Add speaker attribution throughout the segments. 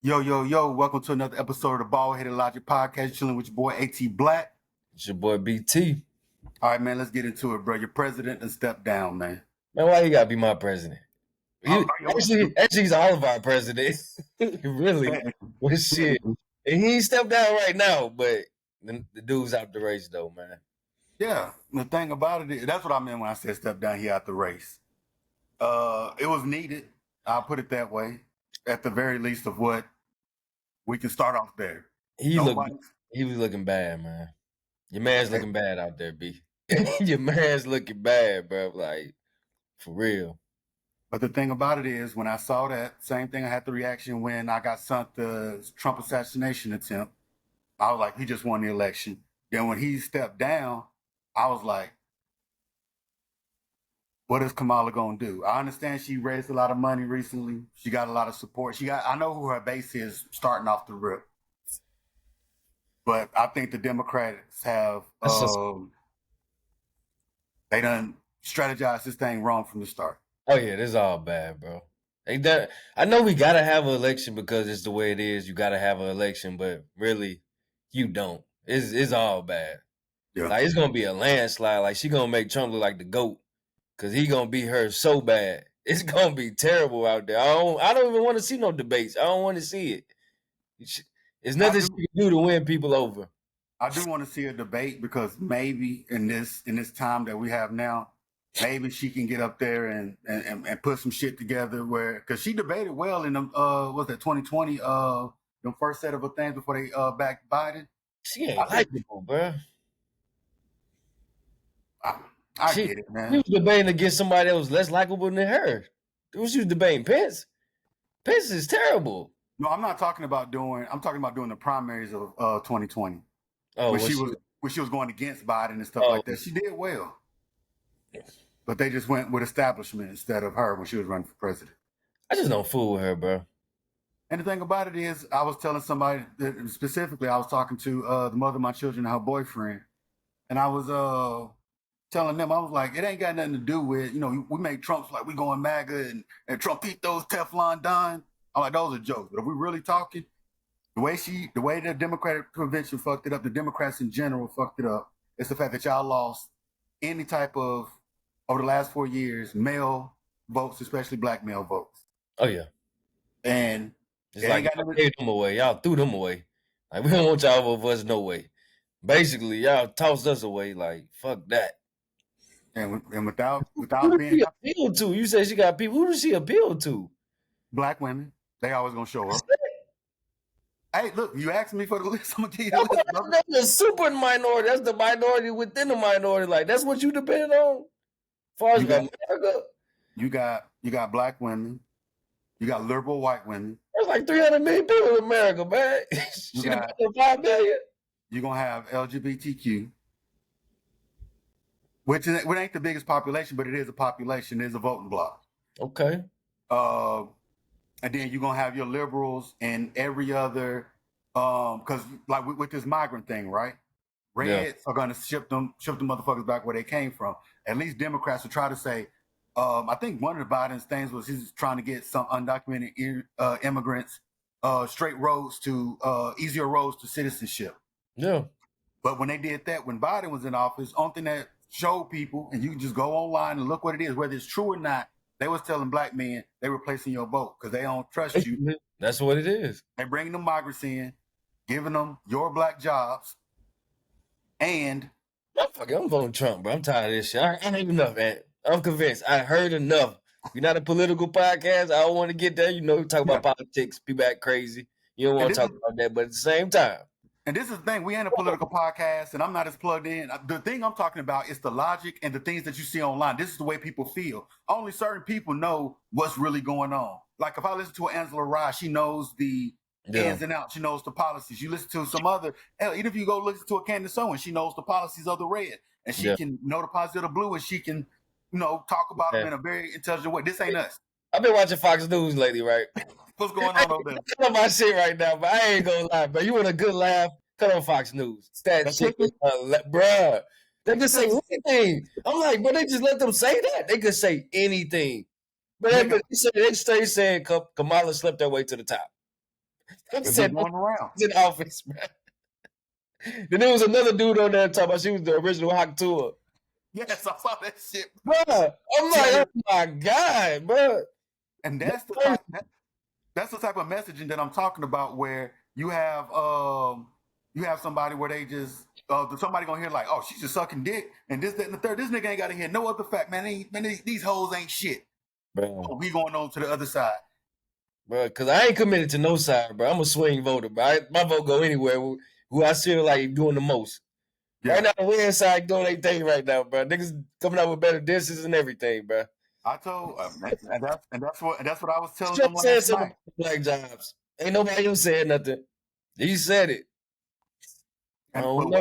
Speaker 1: Yo, yo, yo, welcome to another episode of the Bald Headed Logic Podcast. Chilling with your boy AT Black.
Speaker 2: It's your boy BT.
Speaker 1: All right, man, let's get into it, bro. Your president has stepped down, man.
Speaker 2: Man, why you gotta be my president? Actually, he's all of our presidents. Really. Well, shit. And he ain't stepped down right now, but the dude's out the race, though, man.
Speaker 1: Yeah, the thing about it is, that's what I meant when I said step down here out the race. It was needed. I'll put it that way. At the very least of what we can start off there.
Speaker 2: He was looking bad, man. Your man's looking bad out there, B. Your man's looking bad, bro. Like, for real.
Speaker 1: But the thing about it is, when I saw that, same thing, I had the reaction when I got sent the Trump assassination attempt. I was like, he just won the election. Then when he stepped down, I was like, what is Kamala going to do? I understand she raised a lot of money recently. She got a lot of support. I know who her base is starting off the rip. But I think the Democrats have, they done strategized this thing wrong from the start.
Speaker 2: Oh, yeah, this is all bad, bro. I know we got to have an election because it's the way it is. You got to have an election, but really, you don't. It's all bad. Yeah. Like, it's going to be a landslide. Like, she going to make Trump look like the GOAT because he going to beat her so bad. It's going to be terrible out there. I don't even want to see no debates. I don't want to see it. It's nothing she can do to win people over.
Speaker 1: I do want to see a debate because maybe in this time that we have now, maybe she can get up there and put some shit together because she debated well in them, was that 2020, the first set of things before they backed Biden.
Speaker 2: She ain't likable, bro.
Speaker 1: I get it, man.
Speaker 2: She was debating against somebody that was less likable than her. She was debating Pence. Pence is terrible.
Speaker 1: No, I'm talking about doing the primaries of 2020. Oh, when she was going against Biden and stuff like that. She did well. But they just went with establishment instead of her when she was running for president.
Speaker 2: I just don't fool with her, bro.
Speaker 1: And the thing about it is, I was telling somebody that specifically, I was talking to the mother of my children and her boyfriend, and I was telling them, I was like, it ain't got nothing to do with, we make Trumps like we going MAGA and Trump eat those Teflon Don. I'm like, those are jokes. But if we really talking, the way the Democratic convention fucked it up, the Democrats in general fucked it up, it's the fact that y'all lost any type of, over the last 4 years, male votes, especially black male votes.
Speaker 2: Oh, yeah.
Speaker 1: And
Speaker 2: it's like y'all gave them away. Y'all threw them away. Like, we don't want y'all over us no way. Basically, y'all tossed us away. Like, fuck that.
Speaker 1: And without
Speaker 2: who being... Who appeal to? You said she got people. Who does she appeal to?
Speaker 1: Black women. They always going to show up. Hey, look, you asked me for the list. I'm going to give you the list.
Speaker 2: That's the super minority. That's the minority within the minority. Like, that's what you depend on? As far as America?
Speaker 1: You got black women. You got liberal white women.
Speaker 2: There's like 300 million people in America, man. She got 5 million.
Speaker 1: You're going to have LGBTQ, which ain't the biggest population, but it is a population. It is a voting bloc.
Speaker 2: Okay.
Speaker 1: And then you're going to have your liberals and every other, because like with this migrant thing, right? Reds are going to ship them motherfuckers back where they came from. At least Democrats will try to say, I think one of the Biden's things was he's trying to get some undocumented immigrants easier roads to citizenship.
Speaker 2: Yeah.
Speaker 1: But when they did that, when Biden was in office, only thing that showed people, and you can just go online and look what it is, whether it's true or not, they was telling black men they were placing your vote because they don't trust you.
Speaker 2: That's what it is.
Speaker 1: They bringing the migrants in, giving them your black jobs, and
Speaker 2: I'm voting Trump, bro. I'm tired of this shit. I ain't enough, man. I'm convinced. I heard enough. You're not a political podcast. I don't want to get there. Talk about politics. People act crazy. You don't want to talk about that, but at the same time.
Speaker 1: And this is the thing. We ain't a political podcast, and I'm not as plugged in. The thing I'm talking about is the logic and the things that you see online. This is the way people feel. Only certain people know what's really going on. Like if I listen to Angela Rye, she knows the ins and outs. She knows the policies. You listen to some other, even if you go listen to a Candace Owens, she knows the policies of the red. And she can know the policies of the blue, and she can, talk about them in a very intelligent way. This ain't us.
Speaker 2: I've been watching Fox News lately, right?
Speaker 1: What's going on over there?
Speaker 2: Cut on my shit right now, but I ain't gonna lie, bro. You want a good laugh? Cut on Fox News. That shit, bruh. They can say anything. I'm like, but they just let them say that. They could say anything. But they stay saying Kamala slept their way to the top. They
Speaker 1: It's been
Speaker 2: said
Speaker 1: going around.
Speaker 2: in the office, bro. Then there was another dude on there talking about she was the original Hawk Tour.
Speaker 1: Yes, I saw that shit.
Speaker 2: Bro, I'm
Speaker 1: She
Speaker 2: like,
Speaker 1: had
Speaker 2: oh my God, bro.
Speaker 1: and that's the type that's the type of messaging that I'm talking about, where you have somebody where they just somebody gonna hear like, oh, she's just sucking dick and this, that, and the third. This nigga ain't gotta hear no other fact, man. These hoes ain't shit.
Speaker 2: Bro.
Speaker 1: Oh, we going on to the other side.
Speaker 2: Bro, because I ain't committed to no side, bro. I'm a swing voter, bro. My vote go anywhere who I feel like doing the most.
Speaker 1: Yeah.
Speaker 2: Right now, the win side doing their thing right now, bro. Niggas coming out with better dishes and everything, bro.
Speaker 1: I told, and that's what I was telling
Speaker 2: Trump
Speaker 1: them
Speaker 2: said
Speaker 1: last
Speaker 2: something
Speaker 1: night.
Speaker 2: about black jobs. Ain't nobody else said nothing. He said it. I
Speaker 1: And
Speaker 2: don't know.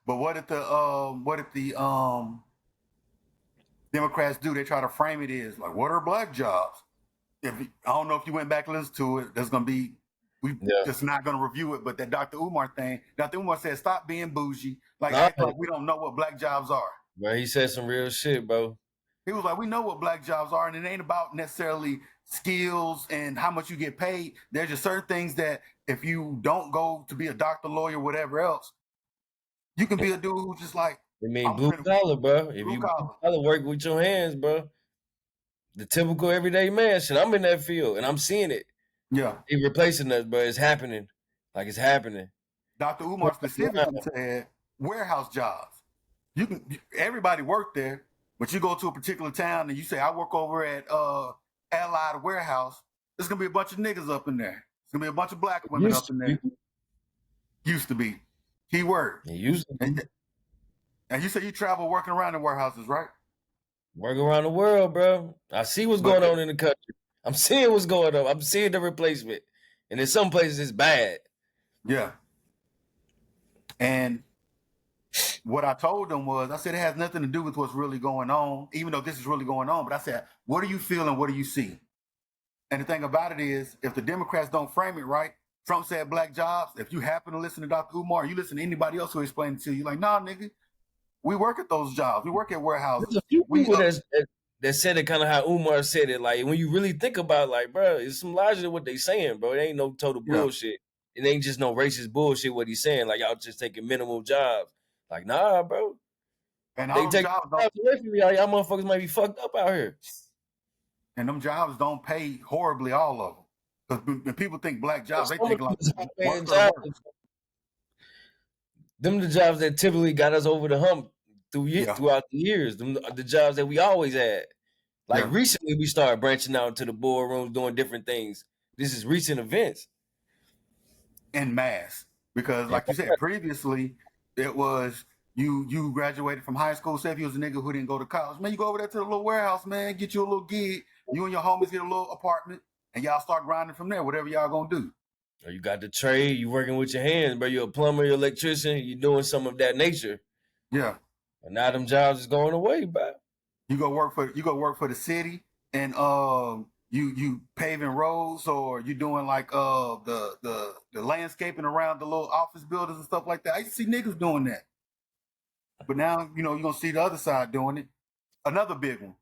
Speaker 1: what if the Democrats do? They try to frame it as like, what are black jobs? I don't know if you went back and listened to it. There's gonna be just not gonna review it. But that Dr. Umar thing, Dr. Umar said, stop being bougie, like act like we don't know what black jobs are.
Speaker 2: Bro, he said some real shit, bro.
Speaker 1: He was like, we know what black jobs are, and it ain't about necessarily skills and how much you get paid. There's just certain things that if you don't go to be a doctor, lawyer, whatever else, you can be a dude who's just like,
Speaker 2: I mean, blue collar, bro. If you blue collar, work with your hands, bro. The typical everyday man shit. I'm in that field and I'm seeing it.
Speaker 1: Yeah.
Speaker 2: He replacing us, but it's happening. Like it's happening.
Speaker 1: Dr. Umar specifically said warehouse jobs. Everybody work there, but you go to a particular town and you say, I work over at Allied Warehouse. There's gonna be a bunch of niggas up in there. There's gonna be a bunch of black women up in there. Used to be. Keyword.
Speaker 2: It used to be.
Speaker 1: And you say you travel working around the warehouses, right?
Speaker 2: Working around the world, bro. I see what's going on in the country. I'm seeing what's going on. I'm seeing the replacement. And in some places it's bad.
Speaker 1: Yeah. And what I told them was, I said, it has nothing to do with what's really going on, even though this is really going on. But I said, what do you feel and what do you see? And the thing about it is, if the Democrats don't frame it right, Trump said black jobs. If you happen to listen to Dr. Umar, you listen to anybody else who explains it to you, like, nah, nigga, we work at those jobs. We work at warehouses.
Speaker 2: There's a few people that said it kind of how Umar said it. Like, when you really think about it, like, bro, it's some logic to what they saying, bro. It ain't no total bullshit. It ain't just no racist bullshit what he's saying. Like, y'all just taking minimal jobs. Like, nah, bro.
Speaker 1: And
Speaker 2: they take jobs away from y'all. Y'all motherfuckers might be fucked up out here.
Speaker 1: And them jobs don't pay horribly, all of them. Because when people think black jobs, they think like
Speaker 2: them the jobs that typically got us over the hump throughout the years. Them the jobs that we always had. Like recently, we started branching out into the boardrooms, doing different things. This is recent events.
Speaker 1: En masse. Because like you said, previously, it was you graduated from high school. Say if you was a nigga who didn't go to college, man, you go over there to the little warehouse, man, get you a little gig. You and your homies get a little apartment, and y'all start grinding from there, whatever y'all gonna do.
Speaker 2: Or you got the trade, you working with your hands, bro. You're a plumber, you're an electrician, you're doing some of that nature.
Speaker 1: Yeah.
Speaker 2: And now them jobs is going away, bro.
Speaker 1: You go work for the city, and you paving roads, or you doing like the landscaping around the little office buildings and stuff like that. I used to see niggas doing that. But now, you're gonna see the other side doing it. Another big one.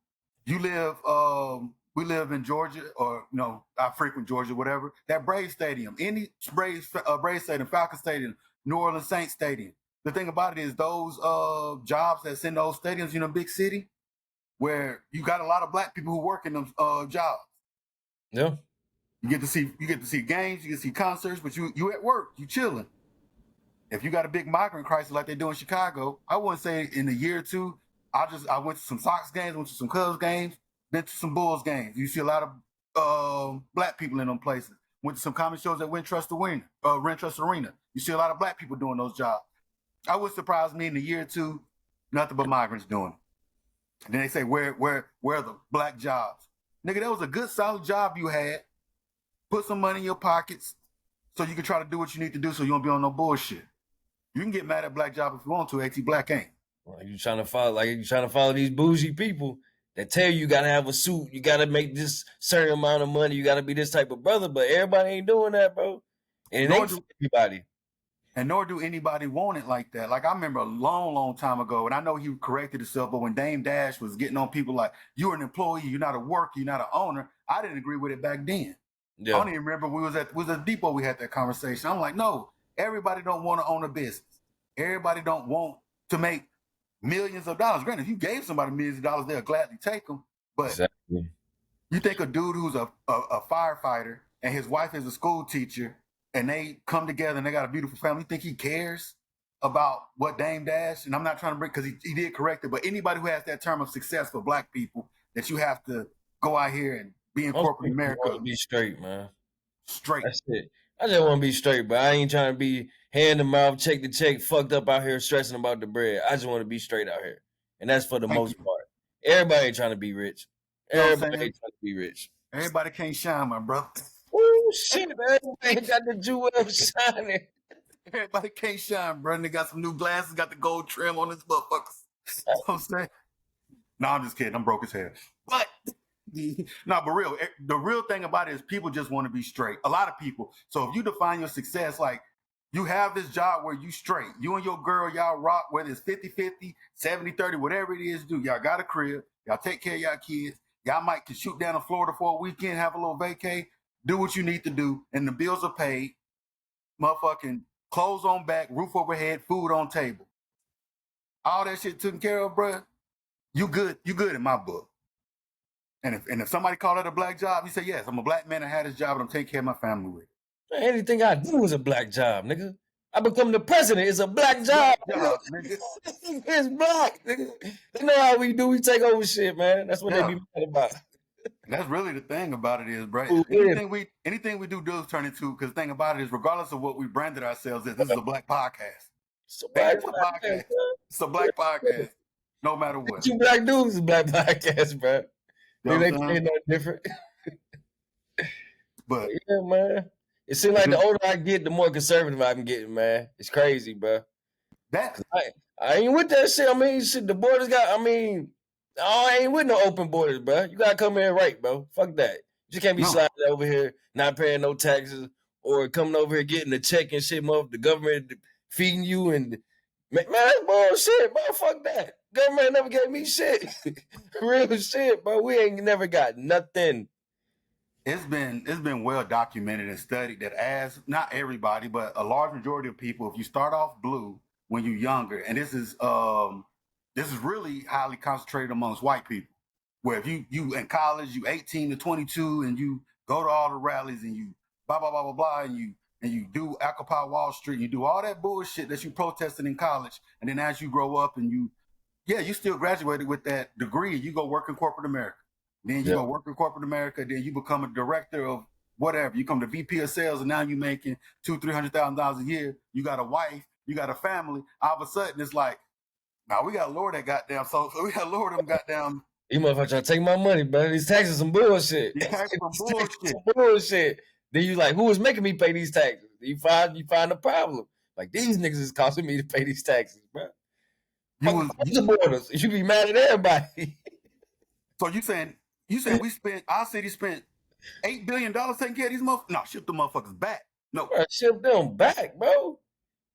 Speaker 1: We live in Georgia, or I frequent Georgia, whatever. That Braves Stadium, any Braves Stadium, Falcon Stadium, New Orleans Saints Stadium. The thing about it is those jobs that's in those stadiums, big city, where you got a lot of black people who work in them jobs.
Speaker 2: Yeah.
Speaker 1: You get to see games, you get to see concerts, but you at work, you chilling. If you got a big migrant crisis like they do in Chicago, I wouldn't say in a year or two. I went to some Sox games, went to some Cubs games, been to some Bulls games. You see a lot of black people in them places. Went to some comedy shows at Wintrust Arena. You see a lot of black people doing those jobs. I would surprise me in a year or two, nothing but migrants doing it. And then they say, where are the black jobs? Nigga, that was a good, solid job you had. Put some money in your pockets so you can try to do what you need to do so you won't be on no bullshit. You can get mad at black job if you want to. AT Black ain't.
Speaker 2: You trying to follow these bougie people that tell you gotta have a suit, you gotta make this certain amount of money, you gotta be this type of brother, but everybody ain't doing that, bro. And it ain't for everybody.
Speaker 1: And nor do anybody want it like that. Like I remember a long, long time ago, and I know he corrected himself, but when Dame Dash was getting on people like, you're an employee, you're not a worker, you're not an owner, I didn't agree with it back then.
Speaker 2: Yeah.
Speaker 1: I don't even remember we was at Depot. We had that conversation. I'm like, no, everybody don't want to own a business. Everybody don't want to make millions of dollars. Granted, if you gave somebody millions of dollars, they'll gladly take them. But
Speaker 2: Exactly.
Speaker 1: you think a dude who's a firefighter and his wife is a school teacher and they come together and they got a beautiful family, you think he cares about what Dame Dash? And I'm not trying to bring, because he did correct it, but anybody who has that term of success for black people, that you have to go out here and be in
Speaker 2: Most
Speaker 1: corporate
Speaker 2: people
Speaker 1: America
Speaker 2: want to be straight, man.
Speaker 1: straight.
Speaker 2: That's it. I just want to be straight, but I ain't trying to be hand to mouth, check to check, fucked up out here stressing about the bread. I just want to be straight out here, and that's for the
Speaker 1: Thank
Speaker 2: most
Speaker 1: you.
Speaker 2: part. Everybody ain't trying to be rich.
Speaker 1: You know what I'm
Speaker 2: Everybody
Speaker 1: saying?
Speaker 2: ain't trying to be rich.
Speaker 1: Everybody can't shine, my brother.
Speaker 2: Oh shit, man! Everybody got the jewel shining.
Speaker 1: Everybody can't shine, bro. And they got some new glasses, got the gold trim on this motherfuckers. You know what I'm saying? No, I'm just kidding. I'm broke as hell. But no, but real. The real thing about it is people just want to be straight. A lot of people. So if you define your success like you have this job where you straight, you and your girl, y'all rock, whether it's 50-50, 70-30, whatever it is, do. Y'all got a crib. Y'all take care of y'all kids. Y'all might can shoot down to Florida for a weekend, have a little vacay, do what you need to do, and the bills are paid. Motherfucking clothes on back, roof overhead, food on table. All that shit taken care of, bruh. You good in my book. And if somebody call it a black job, you say, yes, I'm a black man and had this job and I'm taking care of my family with it.
Speaker 2: Man, anything I do is a black job, nigga. I become the president. It's a black job,
Speaker 1: Black job, nigga.
Speaker 2: It's black, nigga. They know how we do. We take over shit, man. That's what they be mad about.
Speaker 1: And that's really the thing about it is, bro.
Speaker 2: Ooh,
Speaker 1: Anything we do does turn into, because the thing about it is, regardless of what we branded ourselves as, this is a black podcast.
Speaker 2: It's a
Speaker 1: Hey,
Speaker 2: black
Speaker 1: it's a
Speaker 2: podcast,
Speaker 1: podcast. It's a black podcast. No matter what.
Speaker 2: Two black dudes is a black podcast, bro.
Speaker 1: You know
Speaker 2: They
Speaker 1: what I'm
Speaker 2: ain't no different.
Speaker 1: But
Speaker 2: yeah, man. It seems like the older I get, the more conservative I'm getting, man. It's crazy, bro.
Speaker 1: that
Speaker 2: I ain't with that shit. I mean, shit, the borders got, I ain't with no open borders, bro. You gotta come here right, bro. Fuck that. You can't be
Speaker 1: no.
Speaker 2: sliding over here, not paying no taxes, or coming over here getting a check and shit, mother. The government feeding you and man, that's bullshit, bro. Fuck that. Government never gave me shit. Real shit, bro. We ain't never got nothing.
Speaker 1: It's been well documented and studied that, as not everybody, but a large majority of people, if you start off blue when you're younger, and this is really highly concentrated amongst white people, where if you in college, you 18 to 22, and you go to all the rallies and you blah blah blah blah blah, and you do Occupy Wall Street, you do all that bullshit that you protested in college, and then as you grow up and you still graduated with that degree, you go work in corporate America. Then you go work in corporate America. Then you become a director of whatever. You come to VP of sales, and now you're making $200,000-$300,000 a year. You got a wife, you got a family. All of a sudden, it's like, now we got to lower that goddamn. So we got to lower them goddamn.
Speaker 2: You motherfuckers trying to take my money, bro. These taxes some bullshit.
Speaker 1: These taxes some bullshit.
Speaker 2: Some bullshit. Then you like, who is making me pay these taxes? You find a problem. Like, these niggas is costing me to pay these taxes, bro. The borders. You be mad at everybody.
Speaker 1: So you saying our city spent $8 billion taking care of these motherfuckers? No, ship the motherfuckers back. No,
Speaker 2: bro, ship them back, bro.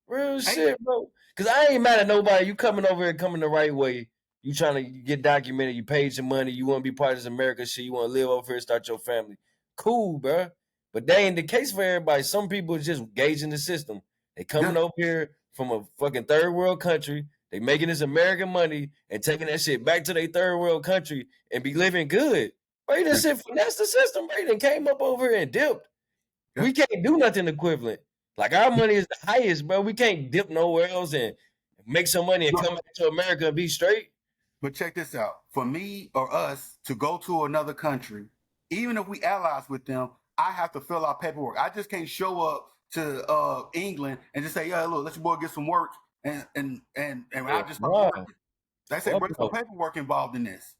Speaker 2: Real shit, bro. Cause I ain't mad at nobody. You coming over here, coming the right way. You trying to get documented. You paid your money. You want to be part of this America shit. You want to live over here, start your family. Cool, bro. But that ain't the case for everybody. Some people is just gauging the system. They coming over here from a fucking third world country. They making this American money and taking that shit back to their third world country and be living good. Bro, this shit finesse the system, bro. They came up over here and dipped. Yeah. We can't do nothing equivalent. Like, our money is the highest, bro. We can't dip nowhere else and make some money and come back to America and be straight.
Speaker 1: But check this out. For me or us to go to another country, even if we allies with them, I have to fill out paperwork. I just can't show up to England and just say, yeah, look, let your boy get some work. And I just start working. They say, bro, there's no paperwork involved in this.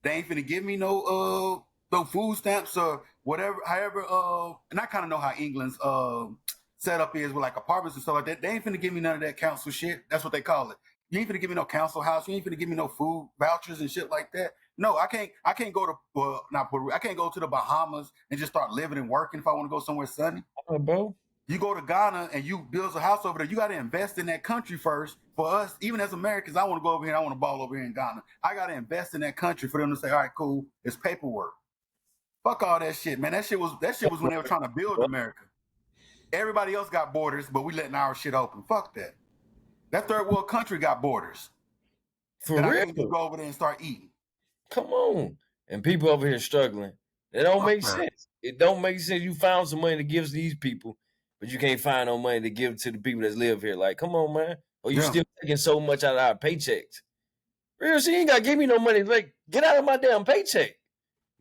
Speaker 1: They ain't finna give me no food stamps or whatever. However, and I kind of know how England's setup is with like apartments and stuff like that. They ain't finna give me none of that council shit. That's what they call it. You ain't finna give me no council house. You ain't finna give me no food vouchers and shit like that. No, I can't go to not Peru. I can't go to the Bahamas and just start living and working if I want to go somewhere sunny.
Speaker 2: Bro.
Speaker 1: You go to Ghana and you build a house over there. You got to invest in that country first. For us, even as Americans, I want to go over here and I want to ball over here in Ghana. I got to invest in that country for them to say, all right, cool, it's paperwork. Fuck all that shit, man. That shit was when they were trying to build America. Everybody else got borders, but we letting our shit open. Fuck that. That third world country got borders.
Speaker 2: For
Speaker 1: That
Speaker 2: real.
Speaker 1: I can't just go over there and start eating.
Speaker 2: Come on. And people over here struggling. It don't make sense. It don't make sense. You found some money to give to these people, but you can't find no money to give to the people that live here. Like, come on, man. Or you still taking so much out of our paychecks. Real, she ain't gotta give me no money. Like, get out of my damn paycheck.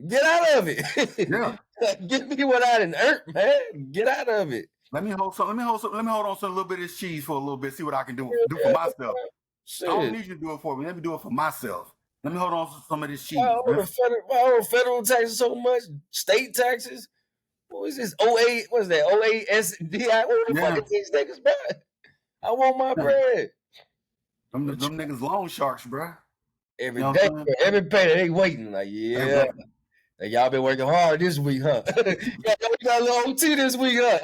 Speaker 2: Get out of it.
Speaker 1: Yeah.
Speaker 2: Give me what I done earned, man. Get out of it.
Speaker 1: Let me hold on to a little bit of this cheese for a little bit, see what I can do for myself. Shit. I don't need you to do it for me. Let me do it for myself. Let me hold on to some of this cheese.
Speaker 2: Why federal taxes so much? State taxes? What is this? 08, what is that? OASDI? What the fuck is these niggas, bro? I want my bread.
Speaker 1: Them niggas loan sharks, bro.
Speaker 2: Every day, every payday, they waiting. Like, yeah. Like, y'all been working hard this week, huh? Y'all got a little OT this week, huh?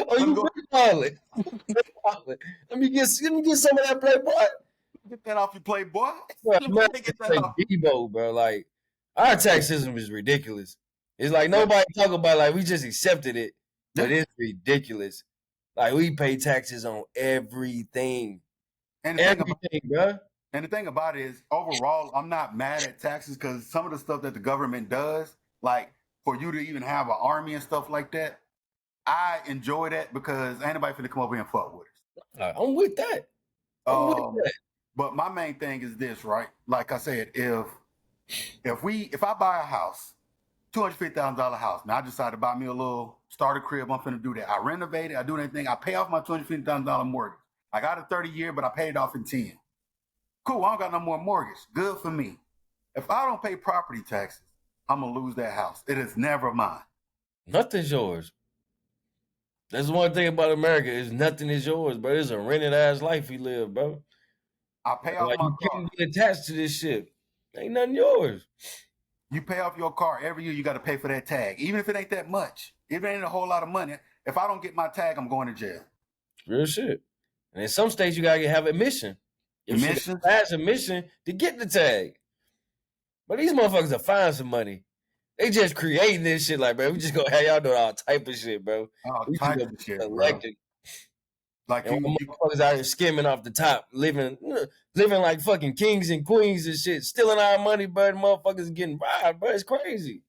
Speaker 2: Oh, you balling. Let me get some of that Playboy.
Speaker 1: Get that off your Playboy.
Speaker 2: Debo, bro. Like, our tax system is ridiculous. It's like nobody talk about it, like we just accepted it, but it's ridiculous. Like, we pay taxes on everything.
Speaker 1: And everything, bro. And the thing about it is, overall, I'm not mad at taxes because some of the stuff that the government does, like for you to even have an army and stuff like that, I enjoy that because ain't nobody finna come over here and fuck with us.
Speaker 2: I'm with that.
Speaker 1: But my main thing is this, right? Like I said, if I buy a house, $250,000 house, now I decide to buy me a little starter crib, I'm finna do that. I renovate it, I do anything, I pay off my $250,000 mortgage. I got a 30-year, but I paid it off in 10. Cool, I don't got no more mortgage. Good for me. If I don't pay property taxes, I'm gonna lose that house. It is never mine.
Speaker 2: Nothing's yours. That's one thing about America is nothing is yours, bro. It's a rented ass life we live, bro.
Speaker 1: I pay off my car.
Speaker 2: You can't get attached to this shit. Ain't nothing yours.
Speaker 1: You pay off your car every year. You got to pay for that tag, even if it ain't that much. If it ain't a whole lot of money, if I don't get my tag, I'm going to jail.
Speaker 2: Real shit. And in some states, you gotta have admission. Pass admission to get the tag. But these motherfuckers are finding some money. They just creating this shit like, bro, we just gonna have y'all doing all type of shit, bro.
Speaker 1: All type of shit, bro.
Speaker 2: Like you motherfuckers out here skimming off the top, living like fucking kings and queens and shit, stealing our money, bro. The motherfuckers getting robbed, bro. It's crazy.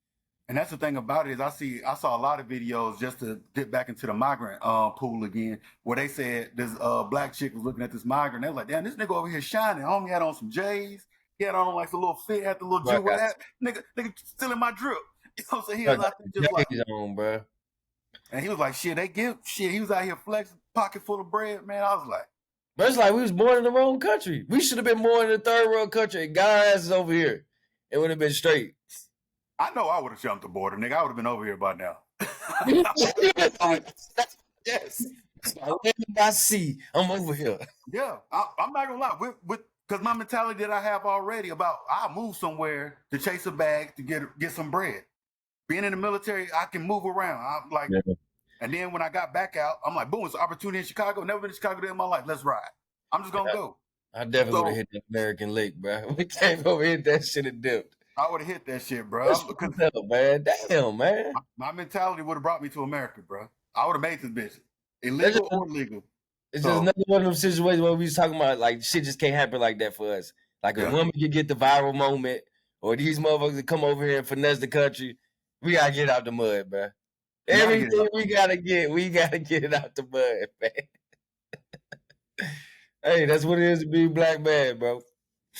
Speaker 1: And that's the thing about it is I saw a lot of videos just to dip back into the migrant pool again, where they said this black chick was looking at this migrant. They was like, damn, this nigga over here shining. Homie had on some J's. He had on like a little fit, had the little jewel hat. Nigga stealing my drip. You know what I'm saying? He was out there just like,
Speaker 2: on, bro.
Speaker 1: And he was like, he was out here flexing, pocket full of bread, man. I was like,
Speaker 2: bro, it's like we was born in the wrong country. We should have been born in the third world country and got our asses over here. It would have been straight.
Speaker 1: I know I would have jumped the border, nigga. I would have been over here by now.
Speaker 2: Yes. I see. I'm over here.
Speaker 1: Yeah, I'm not gonna lie. Because my mentality that I have already about I'll move somewhere to chase a bag to get some bread. Being in the military, I can move around. I'm like, and then when I got back out, I'm like, boom, it's an opportunity in Chicago. Never been to Chicago day in my life. Let's ride. I'm just gonna go.
Speaker 2: I definitely would have hit the American Lake, bro. We came over hit that shit and dipped.
Speaker 1: I would have hit that shit, bro.
Speaker 2: Man. Damn, man.
Speaker 1: My mentality would have brought me to America, bro. I would have made this bitch illegal or legal.
Speaker 2: It's just another one of those situations where we was talking about like shit just can't happen like that for us. Like a woman can get the viral moment, or these motherfuckers that come over here and finesse the country. We gotta get out the mud, bro. Everything we gotta get it out the mud, man. Hey, that's what it is to be a black man, bro.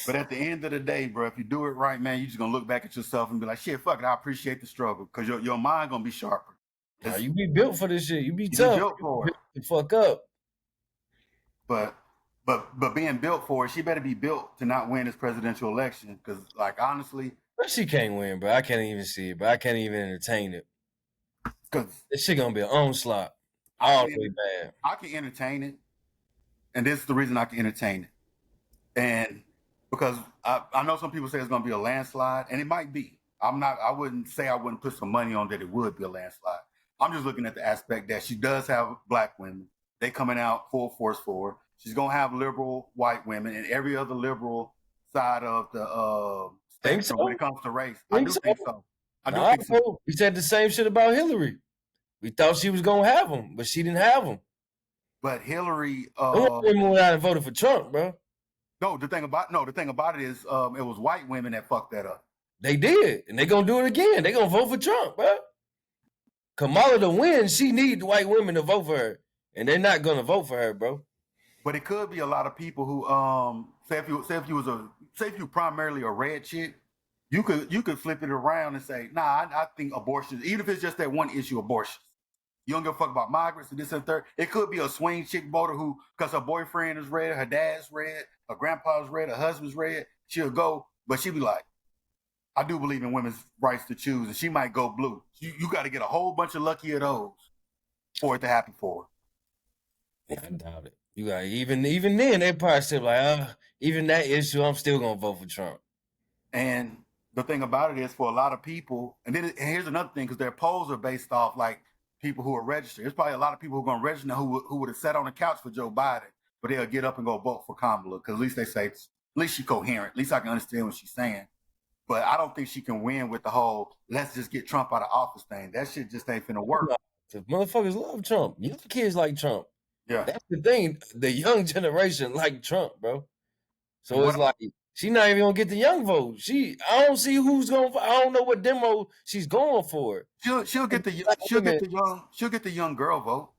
Speaker 1: But at the end of the day, bro, if you do it right, man, you're just gonna look back at yourself and be like, shit, fuck it, I appreciate the struggle. Because your mind gonna be sharper.
Speaker 2: Nah, you be built for this shit. You be tough.
Speaker 1: Be built for it.
Speaker 2: The fuck up.
Speaker 1: But being built for it, she better be built to not win this presidential election. Because, like, honestly,
Speaker 2: but she can't win, bro. I can't even see it, bro. I can't even entertain it. Because this shit gonna be an onslaught. All the way bad.
Speaker 1: I can entertain it. And this is the reason I can entertain it. And because I know some people say it's gonna be a landslide, and it might be. I wouldn't say I wouldn't put some money on that it would be a landslide. I'm just looking at the aspect that she does have black women. They coming out full force for her. She's gonna have liberal white women and every other liberal side of the spectrum when it comes to race. I do think so. I do
Speaker 2: Nah,
Speaker 1: think some,
Speaker 2: bro. We said the same shit about Hillary. We thought she was gonna have them, but she didn't have them.
Speaker 1: but Hillary.
Speaker 2: No women went out and voted for Trump, bro.
Speaker 1: The thing about it is, it was white women that fucked that up.
Speaker 2: They did, and they gonna do it again. They gonna vote for Trump, bro. Kamala to win, she need white women to vote for her, and they're not gonna vote for her, bro.
Speaker 1: But it could be a lot of people who say if you primarily a red chick, you could flip it around and say, nah, I think abortion, even if it's just that one issue, abortion. You don't give a fuck about migrants and this and third. It could be a swing chick voter who, because her boyfriend is red, her dad's red, her grandpa's red, her husband's red, she'll go, but she'll be like, I do believe in women's rights to choose, and she might go blue. You got to get a whole bunch of lucky of those for it to happen for her.
Speaker 2: Yeah, I doubt it. You got even then they probably still like, even that issue, I'm still gonna vote for Trump.
Speaker 1: And the thing about it is, for a lot of people, and here's another thing, because their polls are based off like people who are registered. There's probably a lot of people who are going to register who would have sat on the couch for Joe Biden, but they'll get up and go vote for Kamala because at least they say, at least she's coherent. At least I can understand what she's saying. But I don't think she can win with the whole let's just get Trump out of office thing. That shit just ain't finna work.
Speaker 2: The motherfuckers love Trump. Young kids like Trump.
Speaker 1: Yeah.
Speaker 2: That's the thing. The young generation like Trump, bro. So it's like she's not even gonna get the young vote. I don't see who's going. I don't know what demo she's going for.
Speaker 1: She'll get the young girl vote,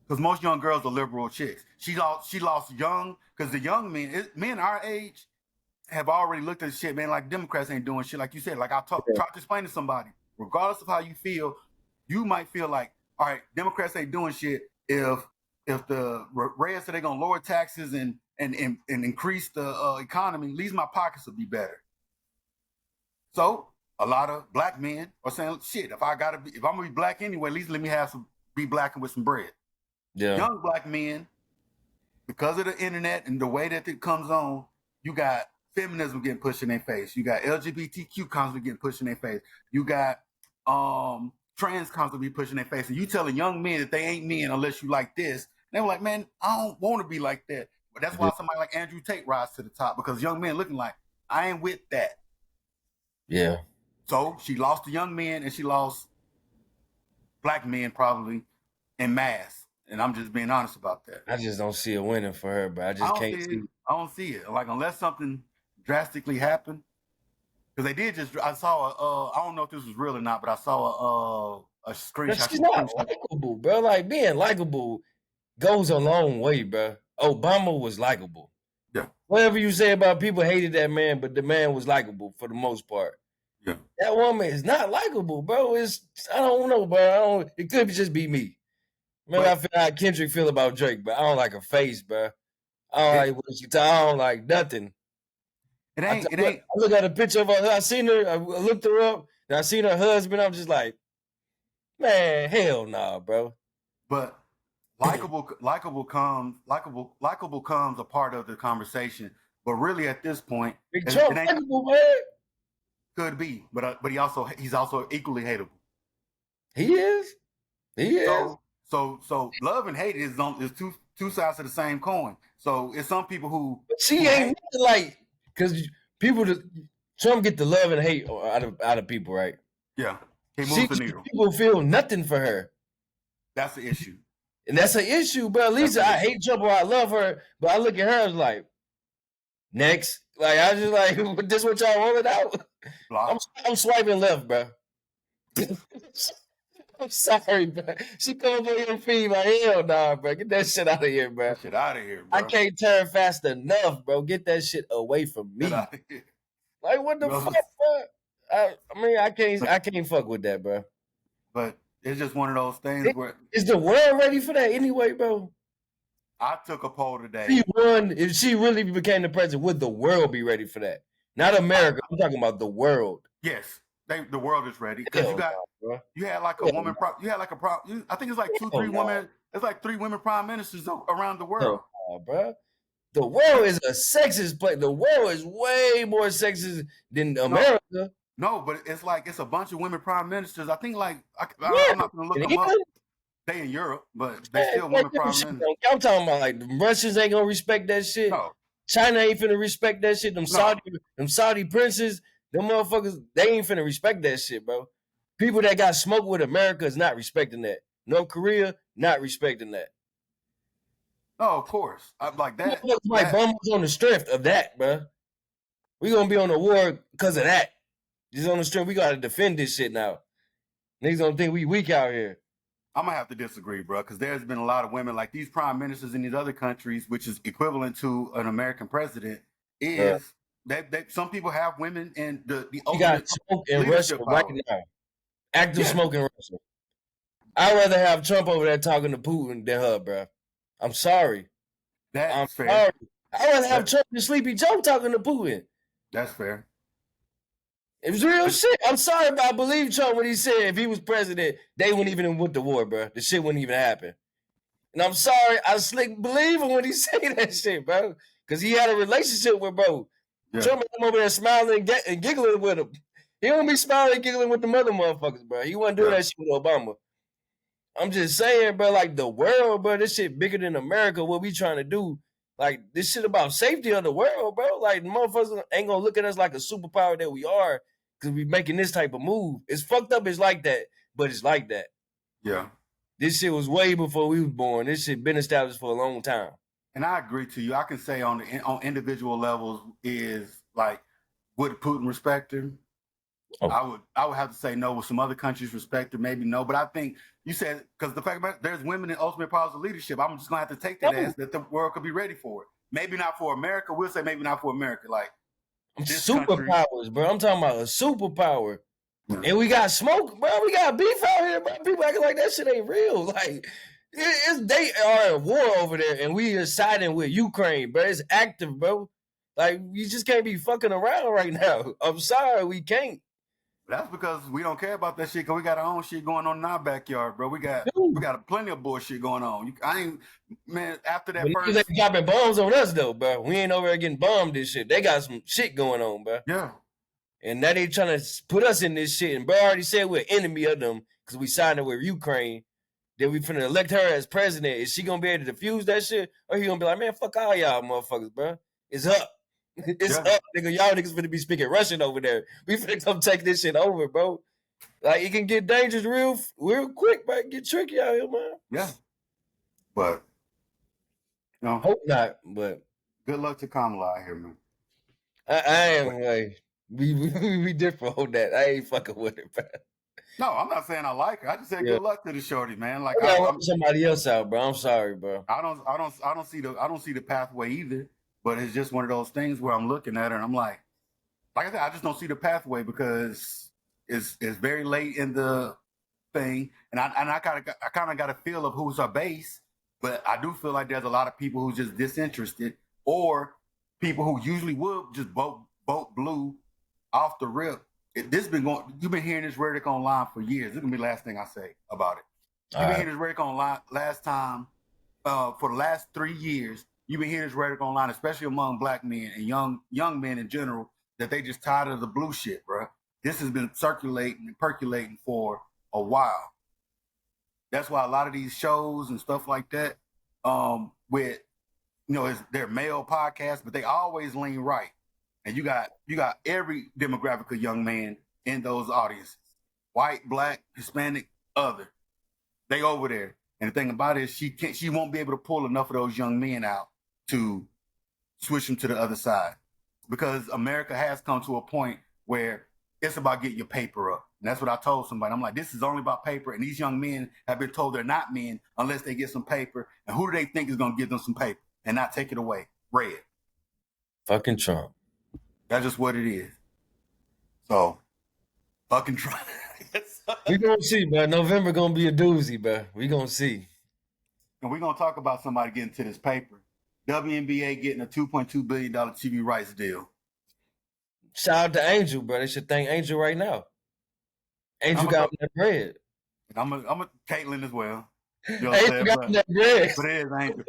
Speaker 1: because most young girls are liberal chicks. She lost young, because the young men our age have already looked at shit, man. Like Democrats ain't doing shit, like you said. Like I tried to explain to somebody, regardless of how you feel, you might feel like, all right, Democrats ain't doing shit if the Reds say they're gonna lower taxes and increase the economy, at least my pockets will be better. So a lot of black men are saying, shit, if I'm gonna be black anyway, at least let me be black and with some bread.
Speaker 2: Yeah.
Speaker 1: Young black men, because of the internet and the way that it comes on, you got feminism getting pushed in their face. You got LGBTQ constantly getting pushed in their face. You got trans constantly pushing their face. And you telling young men that they ain't men unless you like this. And they were like, man, I don't want to be like that. But that's why somebody like Andrew Tate rises to the top, because young men looking like, I ain't with that.
Speaker 2: Yeah.
Speaker 1: So she lost the young men and she lost black men probably en masse. And I'm just being honest about that.
Speaker 2: I just don't see a winning for her, but I can't see it.
Speaker 1: I don't see it. Like, unless something drastically happened. Because they did I saw I don't know if this was real or not, but I saw a screenshot.
Speaker 2: She's not likable, bro. Like, being likable goes a long way, bro. Obama was likable.
Speaker 1: Yeah.
Speaker 2: Whatever you say about people hated that man, but the man was likable for the most part.
Speaker 1: Yeah.
Speaker 2: That woman is not likable, bro. I don't know, bro. It could just be me. Maybe I feel how Kendrick feel about Drake, but I don't like her face, bro. I don't like what she talk. I don't like nothing.
Speaker 1: It ain't.
Speaker 2: I look at a picture of her. I seen her. I looked her up, and I seen her husband. I'm just like, man, hell nah, bro.
Speaker 1: But likable comes a part of the conversation. But really, at this point,
Speaker 2: Big Trump likable, man.
Speaker 1: Could be, but he's also equally hateable.
Speaker 2: He is. He is.
Speaker 1: So love and hate is two sides of the same coin. So it's some people who.
Speaker 2: But she ain't like, because Trump get the love and hate out of people, right?
Speaker 1: Yeah, he moves the needle.
Speaker 2: People feel nothing for her.
Speaker 1: That's the issue.
Speaker 2: And that's an issue, but at least I hate Trump or I love her, but I look at her as like, next. Like, I just like, this what y'all wanted out? I'm swiping left, bro. I'm sorry, bro. She come up on your feed like, hell nah, bro. Get that shit out of here, bro.
Speaker 1: Get out of here, bro.
Speaker 2: I can't turn fast enough, bro. Get that shit away from me. Like, what the fuck, bro? I can't fuck with that, bro.
Speaker 1: But it's just one of those things where.
Speaker 2: Is the world ready for that anyway, bro?
Speaker 1: I took a poll today.
Speaker 2: If she really became the president, would the world be ready for that? Not America. I'm talking about the world.
Speaker 1: Yes. The world is ready, because you had like a woman. You had like I think it's like 2-3 women. It's like 3 women prime ministers around the world.
Speaker 2: Bro. The world is a sexist place. The world is way more sexist than America.
Speaker 1: No, but it's like it's a bunch of women prime ministers. I think like I'm not gonna look them up. They in Europe, but they still women prime ministers.
Speaker 2: I'm talking about like the Russians ain't gonna respect that shit.
Speaker 1: No.
Speaker 2: China ain't finna respect that shit. Them Saudi princes. Them motherfuckers, they ain't finna respect that shit, bro. People that got smoked with America is not respecting that. North Korea, not respecting that.
Speaker 1: Oh, of course. I like that.
Speaker 2: Motherfuckers might bomb us on the strength of that, bro. We gonna be on the war because of that. Just on the strength, we gotta defend this shit now. Niggas don't think we weak out here.
Speaker 1: I'm gonna have to disagree, bro, because there's been a lot of women like these prime ministers in these other countries, which is equivalent to an American president. Is some people have women in the
Speaker 2: We got
Speaker 1: ultimate
Speaker 2: smoke in Russia
Speaker 1: leadership
Speaker 2: right
Speaker 1: power.
Speaker 2: now. Active smoke in Russia. I'd rather have Trump over there talking to Putin than her, bro. I'm sorry.
Speaker 1: That's fair.
Speaker 2: Sorry. I'd rather have Trump and Sleepy Joe talking to Putin.
Speaker 1: That's fair.
Speaker 2: It was real shit. I'm sorry, but I believe Trump when he said if he was president, they wouldn't even win the war, bro. The shit wouldn't even happen. And I'm sorry, I slick believe him when he say that shit, bro. Because he had a relationship with bro. Yeah. Trump him over there smiling and giggling with him. He don't be smiling and giggling with the other motherfuckers, bro. He wasn't doing that shit with Obama. I'm just saying, bro, like the world, bro, this shit bigger than America. What we trying to do, like this shit about safety of the world, bro. Like motherfuckers ain't gonna look at us like a superpower that we are because we making this type of move. It's fucked up. It's like that, but it's like that.
Speaker 1: Yeah.
Speaker 2: This shit was way before we was born. This shit been established for a long time.
Speaker 1: And I agree to you. I can say on individual levels is like, would Putin respect him? Oh. I would have to say no. With some other countries respect him, maybe no. But I think you said because the fact about it, there's women in ultimate powers of leadership. I'm just gonna have to take that as that the world could be ready for it. Maybe not for America. We'll say maybe not for America. Like
Speaker 2: superpowers, bro. I'm talking about a superpower. Yeah. And we got smoke, bro. We got beef out here, bro. People acting like that shit ain't real. Like they are at war over there, and we are siding with Ukraine, bro. It's active, bro. Like you just can't be fucking around right now. I'm sorry, we can't.
Speaker 1: That's because we don't care about that shit because we got our own shit going on in our backyard, bro. We got plenty of bullshit going on. After that
Speaker 2: first... They dropping bombs on us, though, bro. We ain't over there getting bombed this shit. They got some shit going on, bro.
Speaker 1: Yeah.
Speaker 2: And now they trying to put us in this shit. And bro already said we're enemy of them because we signed it with Ukraine. Then we finna elect her as president. Is she gonna be able to defuse that shit? Or he gonna be like, man, fuck all y'all motherfuckers, bro. It's up. It's up, nigga. Y'all niggas finna be speaking Russian over there. We finna come take this shit over, bro. Like, it can get dangerous real quick, bro. Get tricky out here, man.
Speaker 1: Yeah. But,
Speaker 2: hope not, but.
Speaker 1: Good luck to Kamala out here, man.
Speaker 2: I am, like, we different on that. I ain't fucking with it, bro.
Speaker 1: No, I'm not saying I like her. I just said good luck to the shorty, man. Like
Speaker 2: I'm somebody else out, bro. I'm sorry, bro.
Speaker 1: I don't see the pathway either. But it's just one of those things where I'm looking at her and I'm like I said, I just don't see the pathway because it's very late in the thing, and I kind of got a feel of who's her base, but I do feel like there's a lot of people who's just disinterested, or people who usually would just vote blue off the rip. You've been hearing this rhetoric online for years. This is gonna be the last thing I say about it. You've been hearing this rhetoric online for the last 3 years. You've been hearing this rhetoric online, especially among black men and young men in general, that they just tired of the blue shit, bro. This has been circulating and percolating for a while. That's why a lot of these shows and stuff like that, with they're male podcasts, but they always lean right. And you got every demographic of young man in those audiences. White, black, Hispanic, other. They over there. And the thing about it is she won't be able to pull enough of those young men out to switch them to the other side, because America has come to a point where it's about getting your paper up. And that's what I told somebody. I'm like, this is only about paper. And these young men have been told they're not men unless they get some paper. And who do they think is going to give them some paper and not take it away? Red.
Speaker 2: Fucking Trump.
Speaker 1: That's just what it is. So, fucking Trump.
Speaker 2: We gonna see, bro. November gonna be a doozy, bro. We gonna see.
Speaker 1: And we're gonna talk about somebody getting to this paper. WNBA getting a $2.2 billion TV rights deal.
Speaker 2: Shout out to Angel, bro. They should thank Angel right now. Angel got that bread.
Speaker 1: I'm a Caitlyn as well.
Speaker 2: Angel got that bread.
Speaker 1: But it is Angel.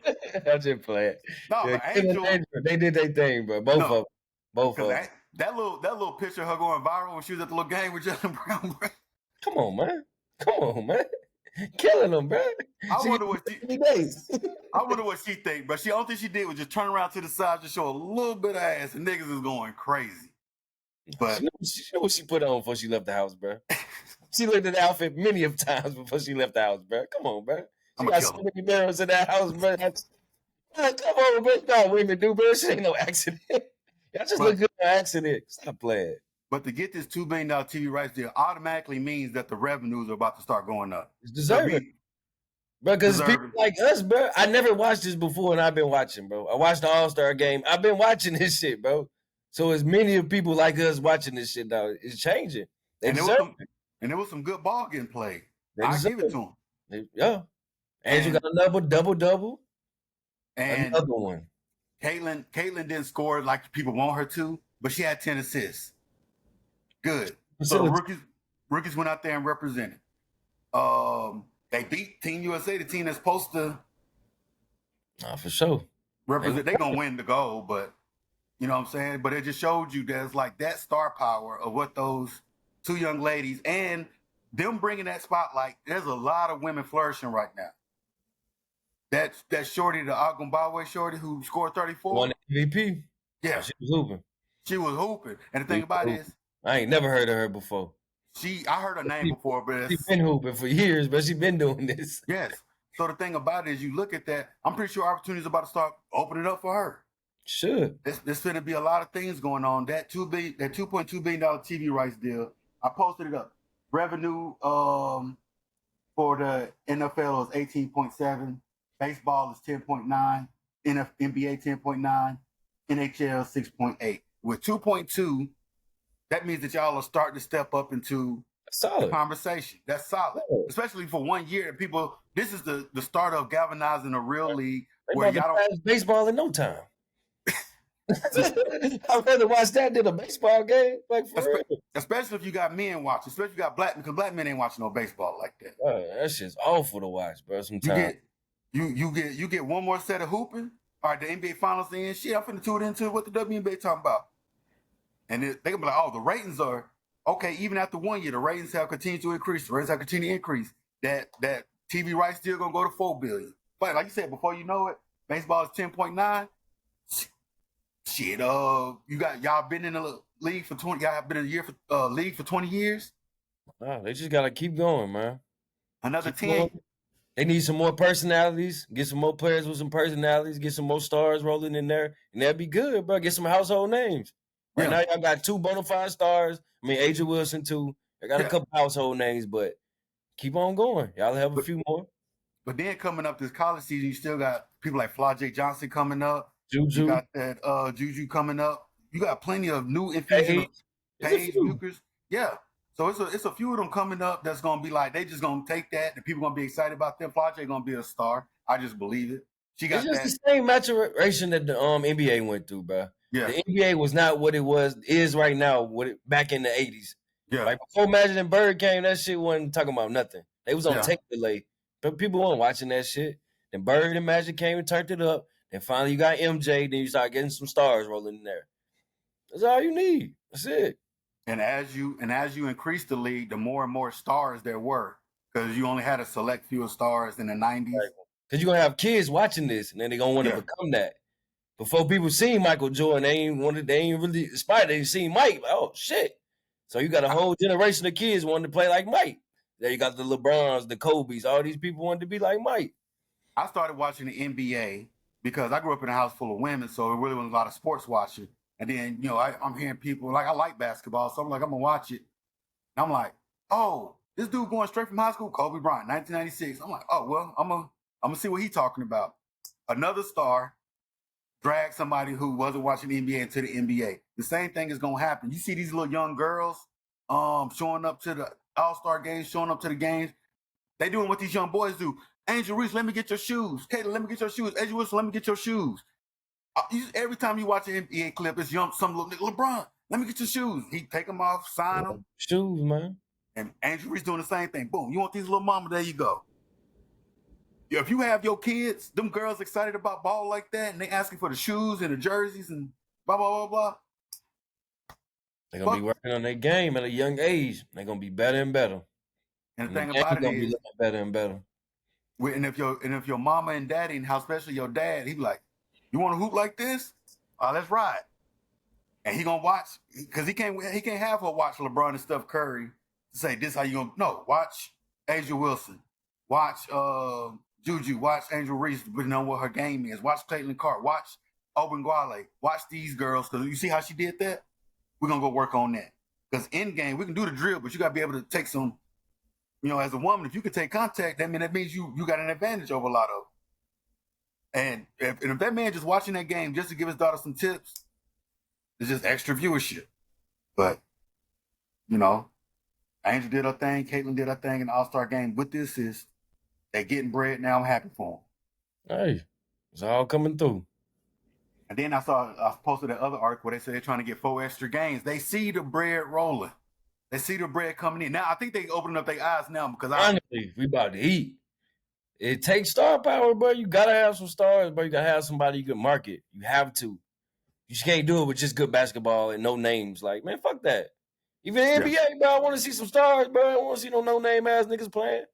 Speaker 2: I just play it.
Speaker 1: No, but Angel,
Speaker 2: they did their thing, bro. Both of them.
Speaker 1: That little picture of her going viral when she was at the little game with Jalen Brown, bro.
Speaker 2: Come on, man. Killing them, bro.
Speaker 1: I wonder what she think, but the only thing she did was just turn around to the side, just show a little bit of ass, and niggas is going crazy. But
Speaker 2: She know what she put on before she left the house, bro. She looked at the outfit many of times before she left the house, bro. Come on, bro. She
Speaker 1: I'm a
Speaker 2: got so
Speaker 1: killer.
Speaker 2: many mirrors in that house, bro. Come on, bro. No, women do, bro. She ain't no accident. Y'all just look
Speaker 1: But
Speaker 2: good on accident. Stop playing.
Speaker 1: but to get this $2 billion TV rights deal automatically means that the revenues are about to start going up.
Speaker 2: It's
Speaker 1: So
Speaker 2: deserving.
Speaker 1: be
Speaker 2: Bro, because people
Speaker 1: deserving.
Speaker 2: like us, bro. I never watched this before, and I've been watching, bro. I watched the All-Star game. I've been watching this shit, bro. So as many of people like us watching this shit now, it's changing. They
Speaker 1: And there was
Speaker 2: deserve
Speaker 1: some
Speaker 2: it.
Speaker 1: and there was some good ball getting played.
Speaker 2: They
Speaker 1: I
Speaker 2: deserve
Speaker 1: give it
Speaker 2: it.
Speaker 1: to him.
Speaker 2: Yeah. Angel
Speaker 1: And
Speaker 2: got another double,
Speaker 1: and
Speaker 2: another one.
Speaker 1: Caitlin didn't score like people want her to, but she had 10 assists. Good. So the rookies went out there and represented. They beat Team USA, the team that's supposed to
Speaker 2: For sure.
Speaker 1: represent. They're gonna win the gold, but you know what I'm saying? But it just showed you there's like that star power of what those two young ladies and them bringing that spotlight. There's a lot of women flourishing right now. That shorty, the Agumbawe shorty who scored 34.
Speaker 2: Won MVP.
Speaker 1: Yeah.
Speaker 2: She was hooping.
Speaker 1: She was hooping. And the thing about it is,
Speaker 2: I ain't never heard of her before.
Speaker 1: I heard her name before, but
Speaker 2: She's been hooping for years, but she been doing this.
Speaker 1: Yes. So the thing about it is you look at that, I'm pretty sure opportunities about to start opening up for her.
Speaker 2: Should.
Speaker 1: There's going to be a lot of things going on. That $2.2 billion TV rights deal, I posted it up. Revenue for the NFL is 18.7, baseball is 10.9, NBA 10.9, NHL 6.8. With 2.2, that means that y'all are starting to step up into
Speaker 2: solid
Speaker 1: conversation. That's solid, especially for 1 year. People, this is the start of galvanizing a real league
Speaker 2: where y'all don't baseball in no time. I'd rather watch that than a baseball game, like for real.
Speaker 1: Especially if you got men watching, especially if you got because black men ain't watching no baseball like that.
Speaker 2: That shit's awful to watch, bro. Sometimes
Speaker 1: you get one more set of hooping. All right, the NBA Finals in. Shit, I'm finna tune into what the WNBA talking about. And they gonna be like, oh, the ratings are okay. Even after 1 year, the ratings have continued to increase. The ratings have continued to increase. That TV rights still gonna go to $4 billion. But like you said, before you know it, baseball is 10.9. Shit, you got y'all been in the league for 20. Y'all have been in the league for 20 years.
Speaker 2: Wow, they just gotta keep going, man.
Speaker 1: Another 10.
Speaker 2: They need some more personalities. Get some more players with some personalities. Get some more stars rolling in there, and that'd be good, bro. Get some household names. Right now, y'all got 2 bona fide stars. I mean, Asia Wilson too. I got a couple household names, but keep on going. Y'all have a few more.
Speaker 1: But then coming up this college season, you still got people like Flau'jae Johnson coming up.
Speaker 2: Juju.
Speaker 1: You got that Juju coming up. You got plenty of new infusion of Paige Bukers. Yeah. So it's a few of them coming up that's gonna be like they just gonna take that and people gonna be excited about them. Flau'jae gonna be a star. I just believe it. She got
Speaker 2: it's just the same maturation that the NBA went through, bro. Yeah. The NBA was not what it is right now. Back in the 80s. Yeah. Like before Magic and Bird came, that shit wasn't talking about nothing. They was on tape delay, but people weren't watching that shit. Then Bird and Magic came and turned it up. Then finally you got MJ. Then you start getting some stars rolling in there. That's all you need. That's it.
Speaker 1: And as you increase the league, the more and more stars there were, because you only had a select few of stars in the 90s.
Speaker 2: Because you're gonna have kids watching this, and then they're gonna want to become that. Before people seen Michael Jordan, they ain't really aspired. They seen Mike. Oh shit! So you got a whole generation of kids wanting to play like Mike. There you got the LeBrons, the Kobe's. All these people wanted to be like Mike.
Speaker 1: I started watching the NBA because I grew up in a house full of women, so it really was a lot of sports watching. And then, I'm hearing people, like, I like basketball, so I'm like, I'm going to watch it. And I'm like, oh, this dude going straight from high school, Kobe Bryant, 1996. I'm like, oh, well, I'm going to see what he's talking about. Another star dragged somebody who wasn't watching the NBA into the NBA. The same thing is going to happen. You see these little young girls showing up to the All-Star games, showing up to the games. They doing what these young boys do. Angel Reese, let me get your shoes. Katie, let me get your shoes. Angel Wilson, let me get your shoes. Every time you watch an NBA clip, it's some little nigga, LeBron, let me get your shoes. He take them off, sign them.
Speaker 2: Shoes, man.
Speaker 1: And Angel Reese doing the same thing. Boom, you want these little mama, there you go. If you have your kids, them girls excited about ball like that, and they asking for the shoes and the jerseys and blah, blah, blah, blah.
Speaker 2: They're going to be working on their game at a young age. They're going to be better and better.
Speaker 1: And the thing about it is,
Speaker 2: better and better.
Speaker 1: And if your mama and daddy, and how especially your dad, he be like, you want to hoop like this? Let's ride. And he gonna watch because he can't have her watch LeBron and Steph Curry to say this how you gonna watch Asia Wilson, watch Juju, watch Angel Reese, but know what her game is, watch Caitlin Clark, watch Ogunbowale, watch these girls, because you see how she did that? We're gonna go work on that. Because in game, we can do the drill, but you gotta be able to take some, as a woman, if you can take contact, that means you got an advantage over a lot of them. And if that man just watching that game just to give his daughter some tips, it's just extra viewership. But, Angel did her thing, Caitlin did her thing in the All-Star game with the assist. They're getting bread now. I'm happy for
Speaker 2: them. Hey, it's all coming through.
Speaker 1: And then I posted that other article where they said they're trying to get 4 extra games. They see the bread rolling. They see the bread coming in. Now, I think they opening up their eyes now because
Speaker 2: honestly, we about to eat. It takes star power, bro. You got to have some stars, bro. You got to have somebody you can market. You have to. You just can't do it with just good basketball and no names. Like, man, fuck that. Even the NBA, bro, I want to see some stars, bro. I want to see no name ass niggas playing.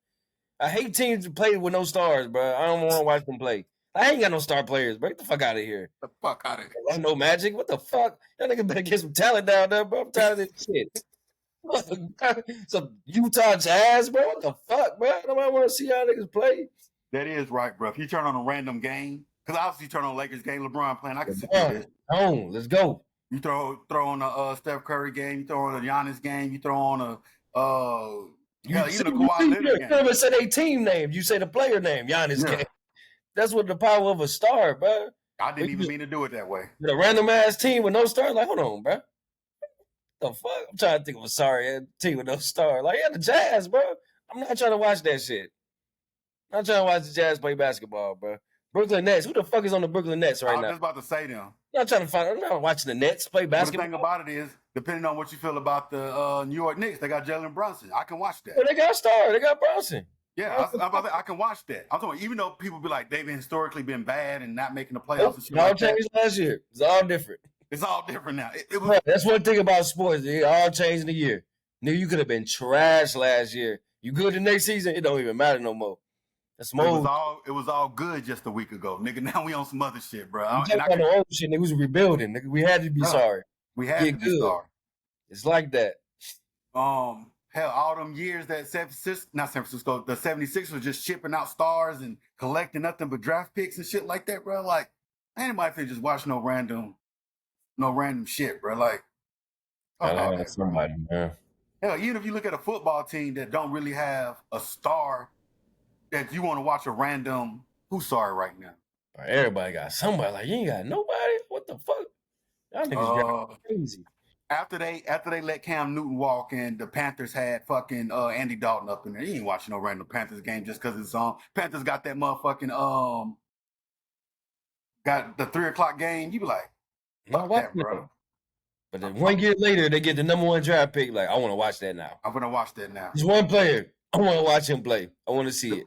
Speaker 2: I hate teams that play with no stars, bro. I don't want to watch them play. I ain't got no star players, bro. Get the fuck out of here.
Speaker 1: The fuck out of here.
Speaker 2: I know Magic. What the fuck? That nigga better get some talent down there, bro. I'm tired of this shit. Some Utah Jazz, bro. What the fuck, bro? Nobody want to see how niggas play.
Speaker 1: That is right, bro. If you turn on a random game, because obviously you turn on Lakers game, LeBron playing, I can see this.
Speaker 2: Let's go.
Speaker 1: You throw on a Steph Curry game, you throw on a Giannis game, you throw on a even a Kawhi Leonard game.
Speaker 2: You never say their team name. You say the player name, Giannis game. That's what the power of a star, bro.
Speaker 1: I didn't even mean to do it that way.
Speaker 2: With a random ass team with no stars, like, hold on, bro. The fuck? I'm trying to think of a sorry team with no star. Like, yeah, the Jazz, bro. I'm not trying to watch that shit. I'm not trying to watch the Jazz play basketball, bro. Brooklyn Nets. Who the fuck is on the Brooklyn Nets right now?
Speaker 1: I was just about to say them.
Speaker 2: I'm not watching the Nets play basketball.
Speaker 1: But the thing about it is, depending on what you feel about the New York Knicks, they got Jalen Brunson. I can watch that.
Speaker 2: Well, they got Star. They got Brunson.
Speaker 1: Yeah, I can watch that. I'm talking, even though people be like, they've historically been bad and not making the playoffs and shit
Speaker 2: like that. It all changed last year. It's all different.
Speaker 1: It's all different now.
Speaker 2: That's one thing about sports. It all changed in the year. Nigga, you could have been trash last year. You good the next season, it don't even matter no more. That's more.
Speaker 1: It was all good just a week ago, nigga. Now we on some other shit, bro.
Speaker 2: I'm talking about the old shit. Nigga was rebuilding. Nigga, we had to be sorry.
Speaker 1: We had to be sorry.
Speaker 2: It's like that.
Speaker 1: Hell, all them years that San Francisco, the 76ers was just shipping out stars and collecting nothing but draft picks and shit like that, bro. Like, anybody can just watch no random shit, bro. Like,
Speaker 2: somebody, man.
Speaker 1: Hell, even if you look at a football team that don't really have a star that you want to watch a random, who's sorry right now?
Speaker 2: Everybody got somebody. Like, you ain't got nobody? What the fuck? Y'all niggas crazy.
Speaker 1: After they let Cam Newton walk and the Panthers had fucking Andy Dalton up in there, you ain't watching no random Panthers game just because it's on. Panthers got that motherfucking got the 3:00 game. You be like, fuck that, bro.
Speaker 2: But then 1 year later, they get the #1 draft pick. Like, I want to watch that now.
Speaker 1: I'm gonna watch that now.
Speaker 2: There's one player. I want to watch him play. I want to see it.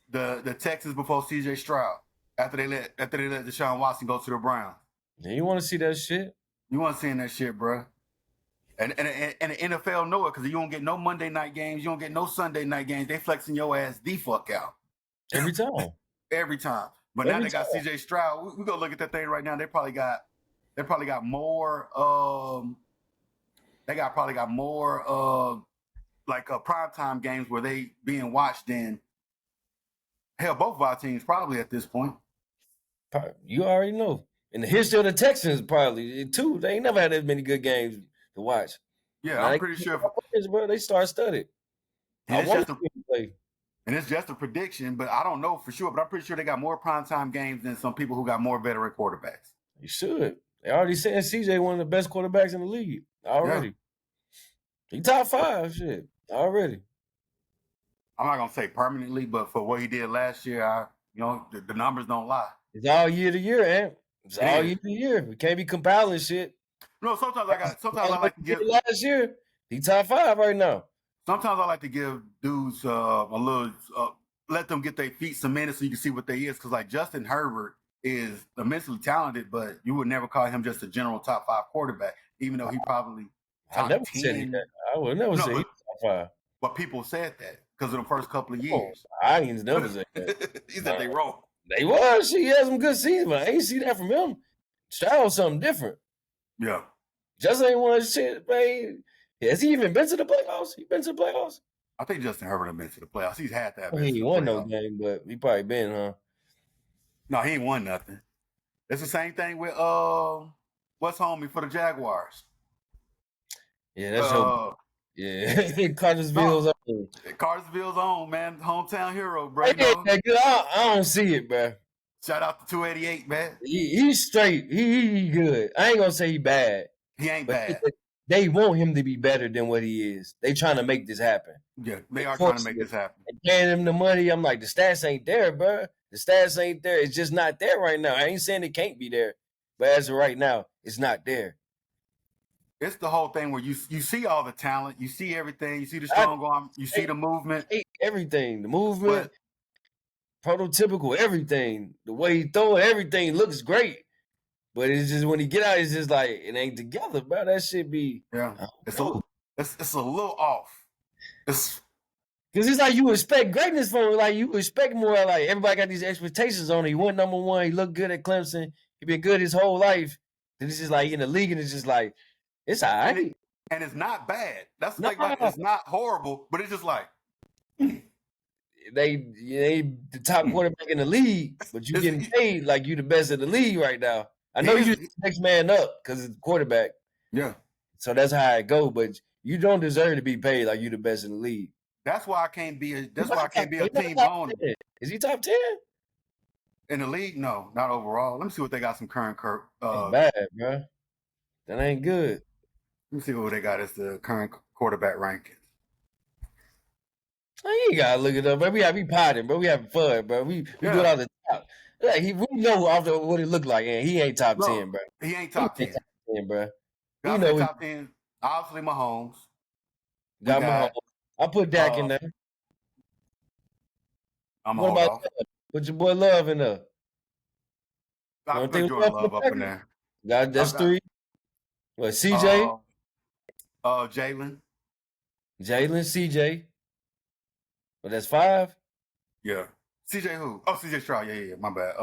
Speaker 1: The Texans before CJ Stroud. After they let Deshaun Watson go to the Browns.
Speaker 2: Yeah, you want to see that shit?
Speaker 1: You want to see that shit, bro. And the NFL know it because you don't get no Monday night games. You don't get no Sunday night games. They flexing your ass the fuck out.
Speaker 2: Every time.
Speaker 1: Every time. But now they got CJ Stroud. We go look at that thing right now. They probably got more primetime games where they being watched than hell, both of our teams probably at this point.
Speaker 2: You already know. In the history of the Texans, probably too. They ain't never had as many good games to watch.
Speaker 1: Yeah, I'm pretty sure.
Speaker 2: Bro, they star-studded.
Speaker 1: And it's just a prediction, but I don't know for sure. But I'm pretty sure they got more primetime games than some people who got more veteran quarterbacks.
Speaker 2: You should. They already said CJ one of the best quarterbacks in the league already. Yeah. He top 5, shit, already.
Speaker 1: I'm not gonna say permanently, but for what he did last year, the numbers don't lie.
Speaker 2: It's all year to year, man. It's all year to year. We can't be compiling shit.
Speaker 1: No, sometimes I like to give
Speaker 2: last year. He top 5 right now.
Speaker 1: Sometimes I like to give dudes a little, let them get their feet cemented so you can see what they is. Because like Justin Herbert is immensely talented, but you would never call him just a general top 5 quarterback, even though he probably top
Speaker 2: I never
Speaker 1: 10.
Speaker 2: said that. I would never say he top 5.
Speaker 1: But people said that because of the first couple of years.
Speaker 2: I ain't never said that.
Speaker 1: He said they wrong.
Speaker 2: They was. He had some good seasons, but I ain't see that from him. Stroud was something different.
Speaker 1: Yeah.
Speaker 2: Justin ain't won shit, man. Has he even been to the playoffs? He been to the playoffs?
Speaker 1: I think Justin Herbert has been to the playoffs. He's had to have
Speaker 2: Oh,
Speaker 1: been
Speaker 2: he
Speaker 1: to
Speaker 2: ain't
Speaker 1: the
Speaker 2: won no
Speaker 1: playoffs.
Speaker 2: game, but he probably been, huh?
Speaker 1: No, he ain't won nothing. It's the same thing with what's homie for the Jaguars.
Speaker 2: Yeah, that's your yeah. Cartersville's own.
Speaker 1: Cartersville's own, man. Hometown hero, bro.
Speaker 2: Hey,
Speaker 1: You know?
Speaker 2: that good. I don't see it, bro.
Speaker 1: Shout out to 288, man.
Speaker 2: He's straight. He good. I ain't gonna say he bad.
Speaker 1: He ain't
Speaker 2: But
Speaker 1: bad.
Speaker 2: they want him to be better than what he is. They trying to make this happen.
Speaker 1: Yeah, they are trying to make this happen.
Speaker 2: And paying him the money, I'm like, the stats ain't there, bro. The stats ain't there. It's just not there right now. I ain't saying it can't be there, but as of right now, it's not there.
Speaker 1: It's the whole thing where you see all the talent, you see everything, you see the strong arm, you see the movement.
Speaker 2: Everything. The movement, prototypical, everything. The way he throw it, everything looks great. But it's just when he get out, it's just like it ain't together, bro. That shit be
Speaker 1: it's a little off. It's
Speaker 2: because it's like you expect greatness from him. Like you expect more. Like everybody got these expectations on him. He went number one. He looked good at Clemson. He been good his whole life. And it's just like in the league, and it's just like it's all right.
Speaker 1: And it's not bad. That's like it's not horrible, but it's just like
Speaker 2: they the top quarterback in the league, but you getting paid like you the best in the league right now. I know you're the next man up because it's the quarterback.
Speaker 1: Yeah.
Speaker 2: So that's how it go, but you don't deserve to be paid like you the best in the league.
Speaker 1: That's why I can't be a team owner.
Speaker 2: Is he top 10?
Speaker 1: In the league? No, not overall. Let me see what they got some current
Speaker 2: bad, bro. That ain't good.
Speaker 1: Let me see what they got as the current quarterback rankings.
Speaker 2: You ain't gotta look it up, bro. We potting, bro. We having fun, bro. We do it all the time. Like we know after what it looked like, and he ain't top 10, bro.
Speaker 1: He ain't top 10.
Speaker 2: Bro.
Speaker 1: You know top 10. Obviously, Mahomes.
Speaker 2: Got Mahomes. I put Dak in there.
Speaker 1: I'm hold off.
Speaker 2: Put your boy Love in there.
Speaker 1: I put Jordan Love up in there.
Speaker 2: That's 3. What, CJ?
Speaker 1: Jalen,
Speaker 2: CJ. Well, that's 5.
Speaker 1: Yeah. CJ who? Oh, CJ Stroud. Yeah. My bad.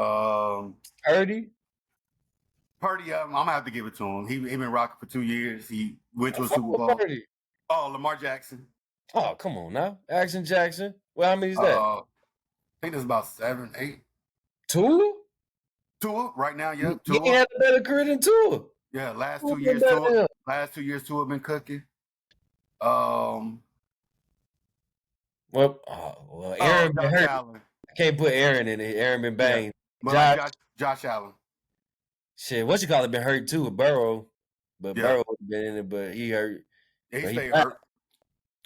Speaker 2: Purdy.
Speaker 1: I'm gonna have to give it to him. He been rocking for 2 years. He went to a Super Bowl.
Speaker 2: Purdy.
Speaker 1: Oh, Lamar Jackson.
Speaker 2: Oh, come on now. Jackson. Well, how many is that?
Speaker 1: I think there's about 7, 8.
Speaker 2: Tua
Speaker 1: right now, yeah.
Speaker 2: He ain't had a better career than Tua.
Speaker 1: Yeah, last 2 years Tua been cooking.
Speaker 2: Well, Aaron been hurt.
Speaker 1: Allen.
Speaker 2: I can't put Aaron in it. Aaron been banged.
Speaker 1: Yeah. Josh Allen.
Speaker 2: Shit, what you call it been hurt too with Burrow. But Burrow been in it, but he hurt.
Speaker 1: He stayed hurt.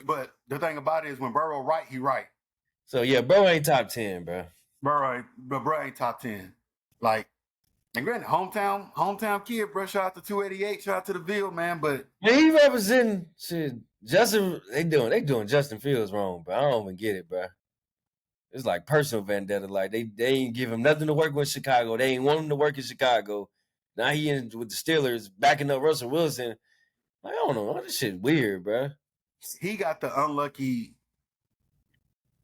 Speaker 1: But the thing about it is when Burrow right, he right.
Speaker 2: So yeah, Burrow ain't top 10, bro.
Speaker 1: Burrow ain't top 10. Like, and granted, hometown kid, bro. Shout out to 288, shout out to the Ville, man. But
Speaker 2: he representing shit. Justin, they doing Justin Fields wrong, bro. I don't even get it, bro. It's like personal vendetta. Like they ain't give him nothing to work with Chicago. They ain't want him to work in Chicago. Now he in with the Steelers, backing up Russell Wilson. Like, I don't know. This shit weird, bro.
Speaker 1: He got the unlucky.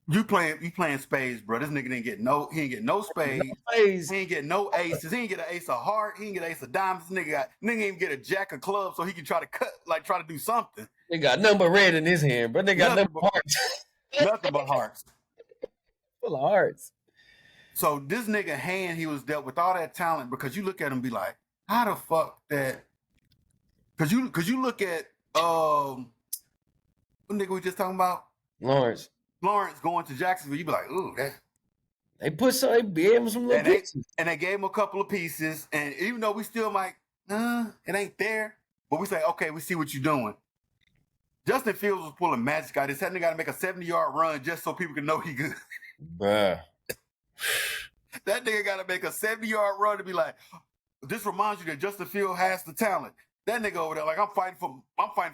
Speaker 1: You playing spades, bro. This nigga didn't get he ain't get no spades. He ain't get no aces. He ain't get an ace of heart. He ain't get an ace of diamonds. Nigga didn't even get a jack of clubs so he can try to do something.
Speaker 2: They got nothing but red in his hand, bro. They got nothing but hearts.
Speaker 1: Nothing but hearts.
Speaker 2: Full of hearts.
Speaker 1: So this nigga hand, he was dealt with all that talent because you look at him and be like, how the fuck that? Cause you look at what nigga we just talking about?
Speaker 2: Lawrence
Speaker 1: going to Jacksonville, you be like, ooh, that.
Speaker 2: They gave him some little pieces.
Speaker 1: And they gave him a couple of pieces. And even though we still like, it ain't there. But we say, okay, we see what you're doing. Justin Fields was pulling magic out. His head got to make a 70-yard run just so people can know he good.
Speaker 2: Bruh.
Speaker 1: That nigga got to make a 70-yard run to be like, this reminds you that Justin Fields has the talent. That nigga over there, like, I'm fighting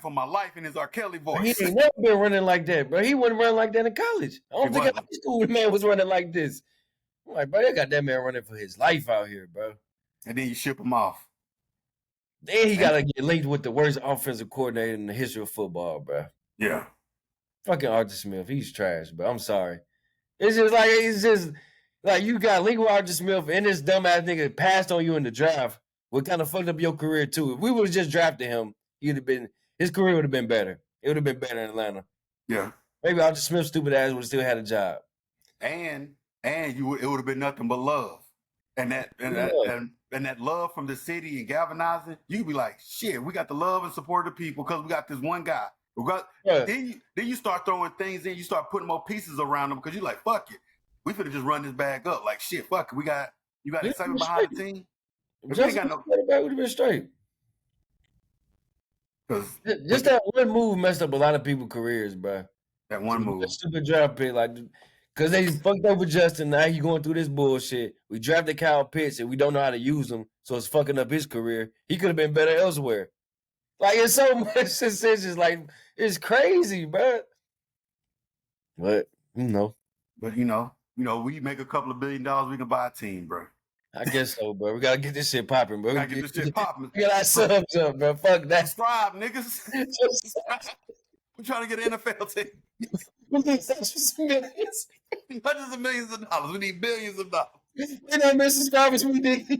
Speaker 1: for my life in his R. Kelly voice.
Speaker 2: He ain't never been running like that, bro. He wouldn't run like that in college. I don't think in high school man was running like this. I'm like, bro, they got that man running for his life out here, bro.
Speaker 1: And then you ship him off.
Speaker 2: Then he got to get linked with the worst offensive coordinator in the history of football, bro.
Speaker 1: Yeah.
Speaker 2: Fucking Arthur Smith, he's trash, bro. I'm sorry. It's just like you got linked with Arthur Smith and this dumbass nigga passed on you in the draft. What kind of fucked up your career too? If we would have just drafted him, his career would have been better. It would have been better in Atlanta.
Speaker 1: Yeah.
Speaker 2: Maybe Archie Smith's stupid ass would have still had a job.
Speaker 1: And it would have been nothing but love. And that love from the city and galvanizing, you'd be like, shit, we got the love and support of the people because we got this one guy. Then you start throwing things in, you start putting more pieces around them because you're like, fuck it. We finna just run this bag up. Like shit, fuck it. You got excitement behind the team.
Speaker 2: Just got no quarterback would have been straight. Just that one move messed up a lot of people's careers, bro.
Speaker 1: That one move.
Speaker 2: Stupid draft pick, like, because they fucked over Justin. Now he going through this bullshit. We drafted Kyle Pitts and we don't know how to use him, so it's fucking up his career. He could have been better elsewhere. Like, it's so much decisions. Like, it's crazy, bro. But
Speaker 1: we make a couple of $1 billion, we can buy a team, bro.
Speaker 2: I guess so, bro. We gotta get this shit popping, bro.
Speaker 1: We gotta get this shit popping.
Speaker 2: Get our subs up, bro. Fuck that.
Speaker 1: Subscribe, niggas. We're trying to get an NFL team.
Speaker 2: We need millions.
Speaker 1: Hundreds of millions of dollars. We need billions of dollars.
Speaker 2: We know many subscribers we need.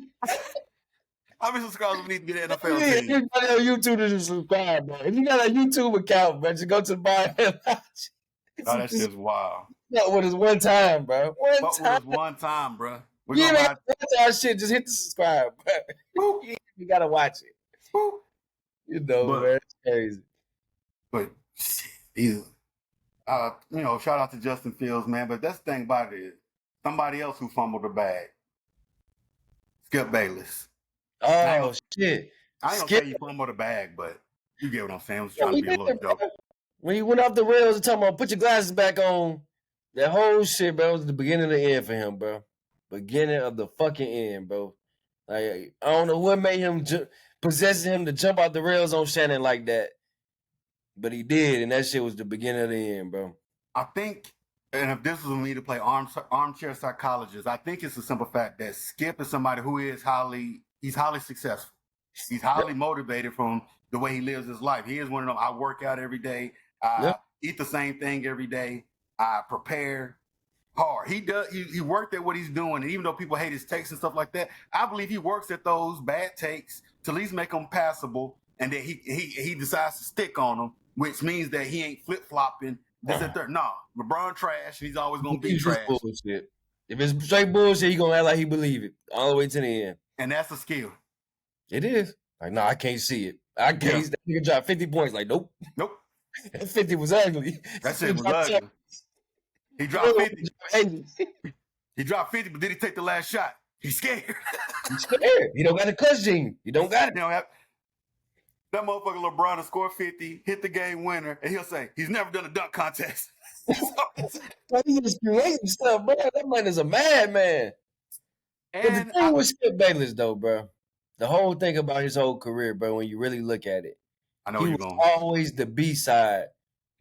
Speaker 1: How many subscribers we need to get an NFL team?
Speaker 2: Everybody on YouTube to subscribe, bro. If you got a YouTube account, bro, just go to the bar and watch.
Speaker 1: Oh, that shit's wild.
Speaker 2: That was one time, bro.
Speaker 1: One time, bro.
Speaker 2: One time shit, just hit the subscribe, bro. You gotta watch it. Man, it's crazy.
Speaker 1: But shout out to Justin Fields, man. But that's the thing about it is somebody else who fumbled the bag. Skip Bayless.
Speaker 2: Oh shit!
Speaker 1: I ain't gonna say you fumbled the bag, but you get what I'm saying. I was trying to be a little joke.
Speaker 2: When he went off the rails and talking about put your glasses back on, that whole shit, bro, was the beginning of the end for him, bro. Beginning of the fucking end, bro. Like, I don't know what made him possessing him to jump out the rails on Shannon like that, but he did, and that shit was the beginning of the end, bro.
Speaker 1: I think, and if this was me to play armchair psychologist, I think it's a simple fact that Skip is somebody who is highly successful. He's highly motivated from the way he lives his life. He is one of them. I work out every day. I eat the same thing every day. I prepare hard. He does. He worked at what he's doing, and even though people hate his takes and stuff like that, I believe he works at those bad takes to at least make them passable, and that he decides to stick on them, which means that he ain't flip flopping. This and third. Nah, LeBron trash. He's always gonna be trash.
Speaker 2: Bullshit. If it's straight bullshit, he gonna act like he believe it all the way to the end.
Speaker 1: And that's a skill.
Speaker 2: It is. Like, no, I can't see it. I can't. That nigga dropped 50 points. Like, nope. That 50 was ugly.
Speaker 1: That shit was ugly. He dropped 50. He dropped 50, but did he take the last shot? He's scared.
Speaker 2: He's scared. He don't got the cuss gene. He don't got it.
Speaker 1: That motherfucker LeBron will score 50, hit the game winner, and he'll say, he's never done a dunk contest.
Speaker 2: He's just creating stuff, bro. That man is a madman. And the thing with Skip Bayless, though, bro, the whole thing about his whole career, bro, when you really look at it,
Speaker 1: I know
Speaker 2: he was always the B side,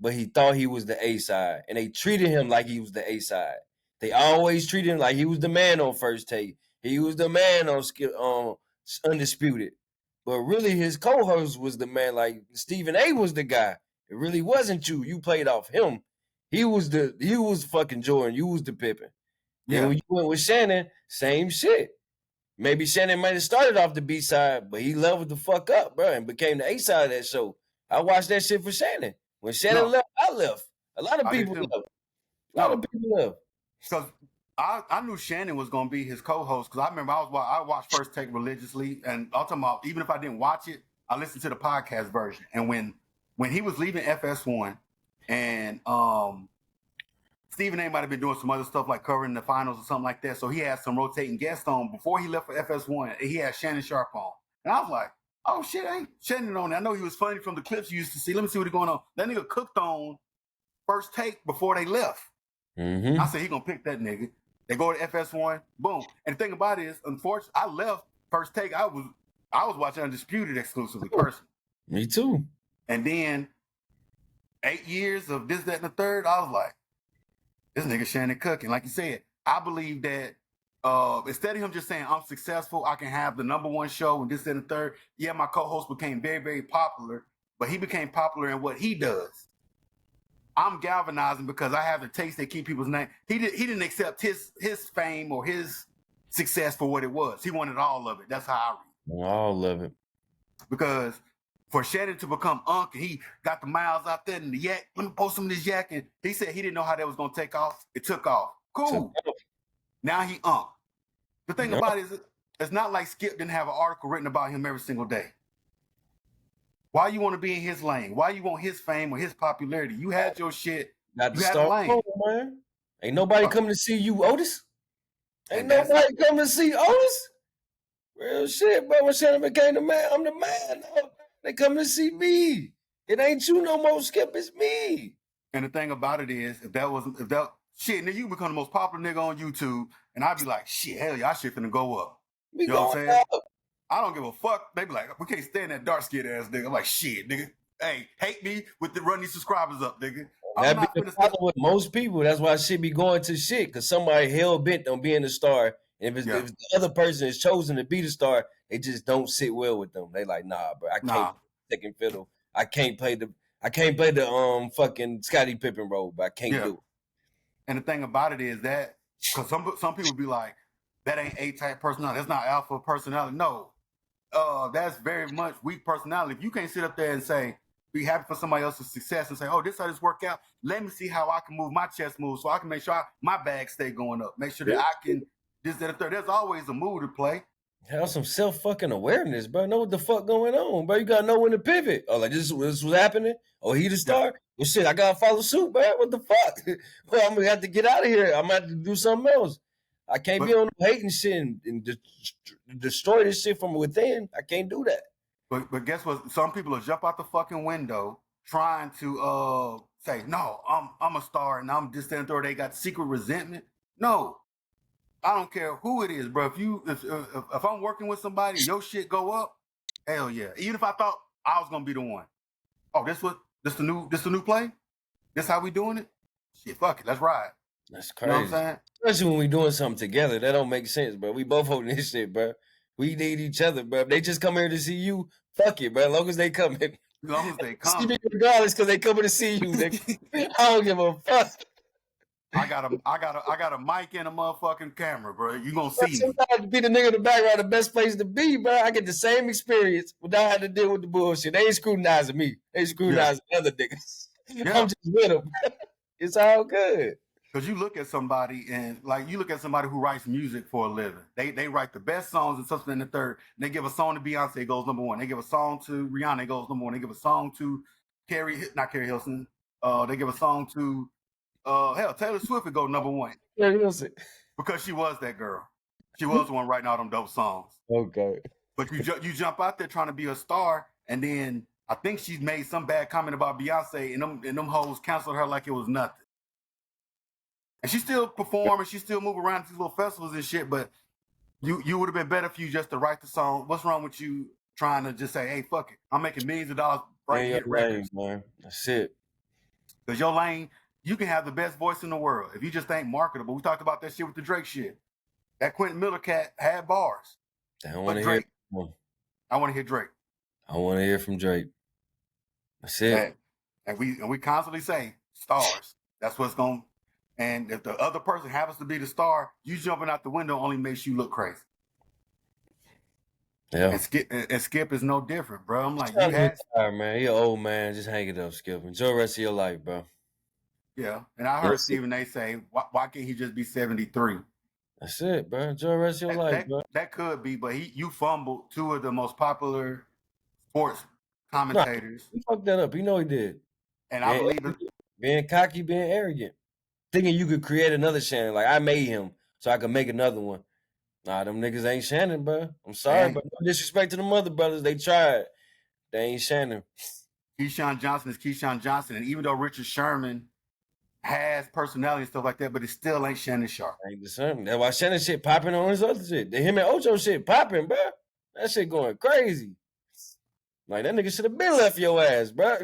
Speaker 2: but he thought he was the A side, and they treated him like he was the A side. They always treated him like he was the man on First Take. He was the man on Undisputed, but really his co-host was the man. Like Stephen A. was the guy. It really wasn't you. You played off him. He was fucking Jordan. You was the Pippen. Yeah. And when you went with Shannon, same shit. Maybe Shannon might have started off the B side, but he leveled the fuck up, bro, and became the A side of that show. I watched that shit for Shannon. When Shannon left, I left. A lot of people left. A lot of people left.
Speaker 1: Because I knew Shannon was going to be his co-host, because I remember I watched First Take religiously, and I'm talking about, even if I didn't watch it, I listened to the podcast version. And when he was leaving FS1, and Stephen A. might have been doing some other stuff like covering the finals or something like that, so he had some rotating guests on. Before he left for FS1, he had Shannon Sharp on. And I was like, oh shit, ain't Shannon on there. I know he was funny from the clips you used to see. Let me see what's going on. That nigga cooked on First Take before they left.
Speaker 2: Mm-hmm.
Speaker 1: I said, he gonna pick that nigga. They go to FS1, boom. And the thing about it is, unfortunately, I left First Take. I was watching Undisputed exclusively, personally.
Speaker 2: Me too.
Speaker 1: And then 8 years of this, that, and the third, I was like, this nigga Shannon cooking. Like you said, I believe that instead of him just saying, I'm successful, I can have the #1 show and this, that, and the third. Yeah, my co-host became very, very popular, but he became popular in what he does. I'm galvanizing because I have the taste that keep people's name. He didn't accept his fame or his success for what it was. He wanted all of it. That's how I read.
Speaker 2: All of it.
Speaker 1: Because For Shannon to become Unc, and he got the miles out there and the yak. Let me post some of this yak. And he said he didn't know how that was gonna take off. It took off. Cool. Now he Unc. The thing about it is, it's not like Skip didn't have an article written about him every single day. Why you want to be in his lane? Why you want his fame or his popularity? You had your shit.
Speaker 2: Got
Speaker 1: You
Speaker 2: the
Speaker 1: had a
Speaker 2: star,
Speaker 1: lane.
Speaker 2: man. Ain't nobody coming to see you, Otis. Ain't
Speaker 1: And that's-
Speaker 2: nobody coming to see Otis. Real shit, bro. When Shannon became the man, I'm the man. No, they coming to see me. It ain't you no more, Skip. It's me.
Speaker 1: And the thing about it is, if that shit, nigga, you become the most popular nigga on YouTube, and I'd be like, shit, hell yeah, I shit finna go up.
Speaker 2: We
Speaker 1: You know what I'm
Speaker 2: going
Speaker 1: saying?
Speaker 2: up.
Speaker 1: I don't give a fuck. They be like, we can't stand that dark skinned ass nigga. I'm like, shit, nigga. Hey, hate me with the run these subscribers up, nigga. I'm
Speaker 2: That
Speaker 1: not
Speaker 2: be the
Speaker 1: finna
Speaker 2: problem
Speaker 1: step.
Speaker 2: with most people. That's why shit be going to shit, because somebody hell bent on being the star. And if the other person is chosen to be the star, they just don't sit well with them. They like, nah, bro, I can't play second fiddle. I can't play the fucking Scottie Pippen role, but I can't do it.
Speaker 1: And the thing about it is that, because some people be like, that ain't A-type personality. That's not alpha personality. No, that's very much weak personality. If you can't sit up there and say, be happy for somebody else's success and say, oh, this how this work out. Let me see how I can move my chess moves so I can make sure my bag stay going up. Make sure that I can this, that, and third. There's always a move to play.
Speaker 2: Have some self-fucking awareness, bro. Know what the fuck going on, bro. You gotta know when to pivot. Oh, like this was happening? Oh, he the star? Yeah. Well, shit, I gotta follow suit, bro. What the fuck? Well, I'm gonna have to get out of here. I'm gonna have to do something else. I can't be on hating shit and destroy this shit from within. I can't do that.
Speaker 1: But guess what? Some people will jump out the fucking window trying to say, no, I'm a star and I'm just standing there. They got secret resentment. No, I don't care who it is, bro. If I'm working with somebody, your shit go up, hell yeah. Even if I thought I was gonna be the one. Oh, this the new play? This how we doing it? Shit, fuck it, let's ride.
Speaker 2: That's crazy.
Speaker 1: You know what I'm saying?
Speaker 2: Especially when we doing something together. That don't make sense, bro. We both holding this shit, bro. We need each other, bro. If they just come here to see you, fuck it, bro. As long as they come in.
Speaker 1: As long as they come.
Speaker 2: See me regardless, because they coming to see you, nigga. I don't give a fuck.
Speaker 1: I got a mic and a motherfucking camera, bro. You gonna see me.
Speaker 2: Sometimes to be the nigga in the background, the best place to be, bro. I get the same experience without having to deal with the bullshit. They ain't scrutinizing me. They scrutinizing other niggas. Yeah. I'm just with them. It's all good.
Speaker 1: Because you look at somebody and you look at somebody who writes music for a living. They write the best songs and something in the third. And they give a song to Beyonce, it goes number one. They give a song to Rihanna, it goes number one. They give a song to not Carrie Hilson. They give a song to Taylor Swift, it go number one.
Speaker 2: Yeah,
Speaker 1: because she was that girl. She was the one writing all them dope songs.
Speaker 2: Okay.
Speaker 1: But you jump out there trying to be a star, and then I think she's made some bad comment about Beyonce, and them hoes canceled her like it was nothing. And she still perform and she still move around to these little festivals and shit, but you would have been better for you just to write the song. What's wrong with you trying to just say, hey, fuck it. I'm making millions of dollars writing hit records.
Speaker 2: Man. That's it.
Speaker 1: Because your lane, you can have the best voice in the world. If you just ain't marketable, we talked about that shit with the Drake shit. That Quentin Miller cat had bars.
Speaker 2: I want to hear.
Speaker 1: I want to hear Drake.
Speaker 2: I want to hear from Drake. That's it.
Speaker 1: And we constantly say stars. That's what's going. And if the other person happens to be the star, you jumping out the window only makes you look crazy.
Speaker 2: Yeah.
Speaker 1: And Skip is no different, bro. I'm like,
Speaker 2: man. You're old man. Just hang it up, Skip. Enjoy the rest of your life, bro.
Speaker 1: Yeah. And I heard Stephen A say, why can't he just be 73?
Speaker 2: That's it, bro. Enjoy the rest of your life, bro.
Speaker 1: That could be, but you fumbled two of the most popular sports commentators.
Speaker 2: He fucked that up. You know he did.
Speaker 1: And I believe it.
Speaker 2: Being cocky, being arrogant. Thinking you could create another Shannon. Like, I made him so I could make another one. Nah, them niggas ain't Shannon, bro. I'm sorry, but no disrespect to the mother brothers. They tried. They ain't Shannon.
Speaker 1: Keyshawn Johnson is Keyshawn Johnson. And even though Richard Sherman has personality and stuff like that, but it still ain't Shannon Sharp.
Speaker 2: Ain't the same. That's why Shannon shit popping on his other shit. Him and Ocho shit popping, bro. That shit going crazy. Like, that nigga should have been left your ass, bro.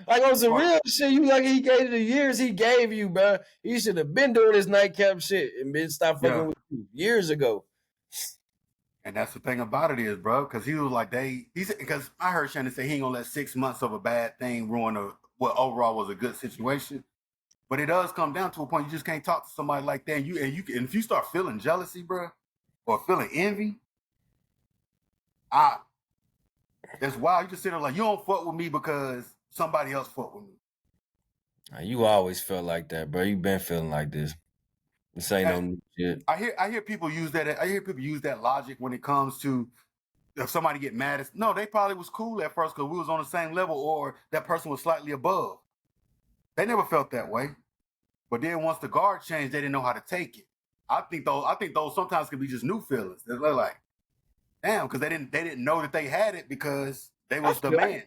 Speaker 2: Like, on some real shit, you like he gave the years he gave you, bro. He should have been doing his nightcap shit and been stopped fucking with you years ago.
Speaker 1: And that's the thing about it is, bro, because he was like, because I heard Shannon say he ain't gonna let 6 months of a bad thing ruin what overall was a good situation. But it does come down to a point you just can't talk to somebody like that. And if you start feeling jealousy, bro, or feeling envy, That's wild. You just sit there like, you don't fuck with me because somebody else fuck with me.
Speaker 2: You always felt like that, bro. You been feeling like this. This ain't no new shit.
Speaker 1: I hear people use that. I hear people use that logic when it comes to if somebody get mad at. No, they probably was cool at first because we was on the same level, or that person was slightly above. They never felt that way, but then once the guard changed, they didn't know how to take it. I think those sometimes can be just new feelings. They're like, damn, because they didn't know that they had it because they was the man.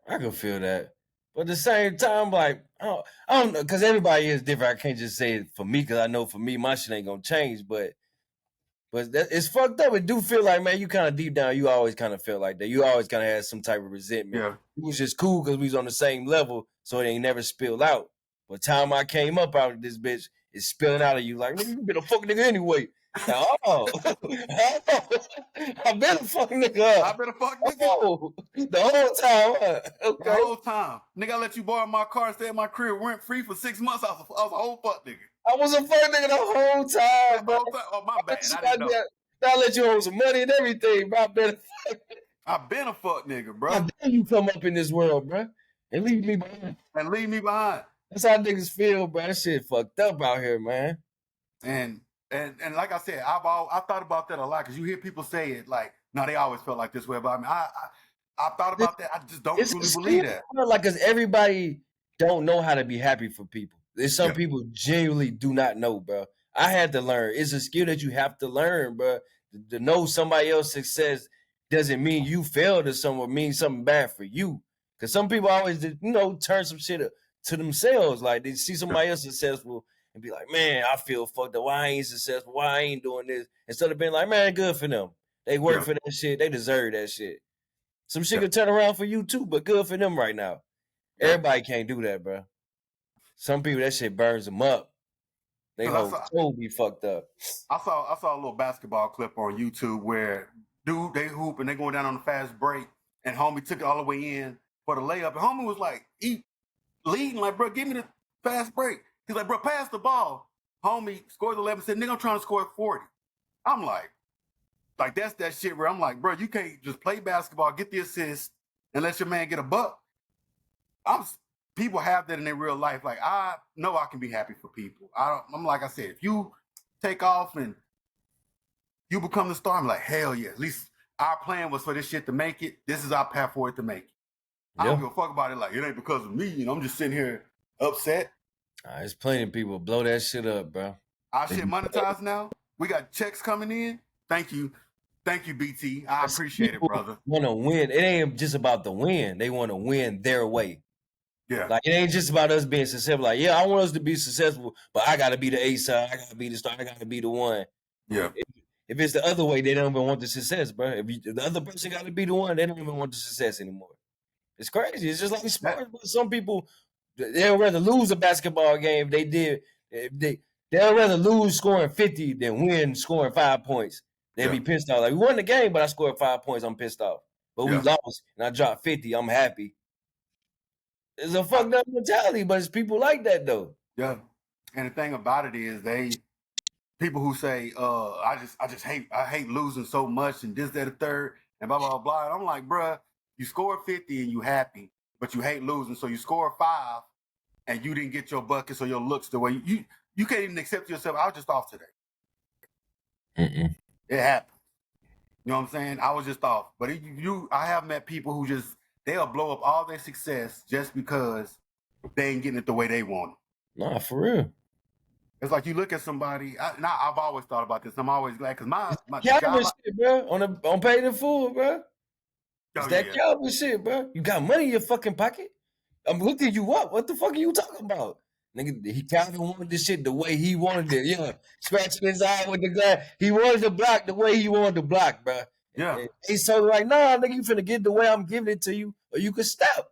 Speaker 2: I can feel that. But at the same time, like, I don't know, because everybody is different. I can't just say it for me, because I know for me, my shit ain't gonna change. But it's fucked up. It do feel like, man, you kind of deep down, you always kind of feel like that. You always kind of had some type of resentment.
Speaker 1: Yeah.
Speaker 2: It was just cool because we was on the same level, so it ain't never spilled out. But time I came up out of this bitch, it's spilling out of you like, nigga, you been a fuck nigga anyway. Oh, I've been a fuck nigga.
Speaker 1: I've been a fuck nigga.
Speaker 2: Oh, the whole time. Huh? Okay.
Speaker 1: The whole time. Nigga, I let you borrow my car and stay at my crib rent free for 6 months. I was a whole fuck nigga.
Speaker 2: I was a fuck nigga the whole time, bro.
Speaker 1: Oh, my bad. I didn't know.
Speaker 2: I let you hold some money and everything, bro.
Speaker 1: I've been a fuck nigga, bro.
Speaker 2: How dare you come up in this world, bro, and leave me behind? That's how niggas feel, bro. That shit fucked up out here, man.
Speaker 1: And like I said, I thought about that a lot because you hear people say it like, no, they always felt like this way about me. I thought about that. I just don't truly believe that.
Speaker 2: Like, because everybody don't know how to be happy for people. There's some people genuinely do not know, bro. I had to learn. It's a skill that you have to learn, bro. To know somebody else's success doesn't mean you failed or something, means something bad for you. Because some people always, turn some shit to themselves. Like, they see somebody else successful and be like, man, I feel fucked up. Why I ain't successful? Why I ain't doing this? Instead of being like, man, good for them. They work for that shit. They deserve that shit. Some shit could turn around for you too, but good for them right now. Everybody can't do that, bro. Some people, that shit burns them up. They whole soul be fucked up.
Speaker 1: I saw a little basketball clip on YouTube where dude, they hoop and they going down on the fast break, and homie took it all the way in for the layup. And homie was like, leading, like, bro, give me the fast break. He's like, bro, pass the ball. Homie scores 11, said, nigga, I'm trying to score 40. I'm like, that's that shit where I'm like, bro, you can't just play basketball, get the assist, and let your man get a buck. People have that in their real life. Like, I know I can be happy for people. I'm like I said, if you take off and you become the star, I'm like, hell yeah. At least our plan was for this shit to make it. This is our path for it to make it. I don't give a fuck about it. Like, it ain't because of me. I'm just sitting here upset.
Speaker 2: There's plenty of people blow that shit up, bro.
Speaker 1: Our shit monetized now. We got checks coming in. Thank you, BT. I appreciate it, brother.
Speaker 2: Want to win. It ain't just about the win. They want to win their way.
Speaker 1: Yeah.
Speaker 2: Like, it ain't just about us being successful. Like, yeah, I want us to be successful, but I got to be the A side. I got to be the star. I got to be the one.
Speaker 1: Yeah.
Speaker 2: If it's the other way, they don't even want the success, bro. If the other person got to be the one, they don't even want the success anymore. It's crazy. It's just like sports. But some people, they'll rather lose a basketball game they'll rather lose scoring 50 than win scoring 5 points. They'll be pissed off. Like, we won the game, but I scored 5 points. I'm pissed off. But we lost, and I dropped 50. I'm happy. It's a fucked up mentality, but it's people like that, though.
Speaker 1: Yeah. And the thing about it is people who say, I hate losing so much and this, that, the third, and blah, blah, blah. And I'm like, bruh, you scored 50 and you happy, but you hate losing. So you scored 5 and you didn't get your buckets or your looks the way you can't even accept yourself. I was just off today. It happened. You know what I'm saying? I was just off. But I have met people who they'll blow up all their success just because they ain't getting it the way they want it.
Speaker 2: Nah, for real.
Speaker 1: It's like you look at somebody. I've always thought about this. I'm always glad because my
Speaker 2: Calvin shit, bro. On Paid in Full, bro. It's that Calvin shit, bro. You got money in your fucking pocket. I'm looking you up. What the fuck are you talking about? Nigga, Calvin wanted this shit the way he wanted it. Yeah, scratching his eye with the glass. He wanted to block the way he wanted to block, bro.
Speaker 1: Yeah.
Speaker 2: And he's so like, nah, nigga, you finna get the way I'm giving it to you, or you could stop.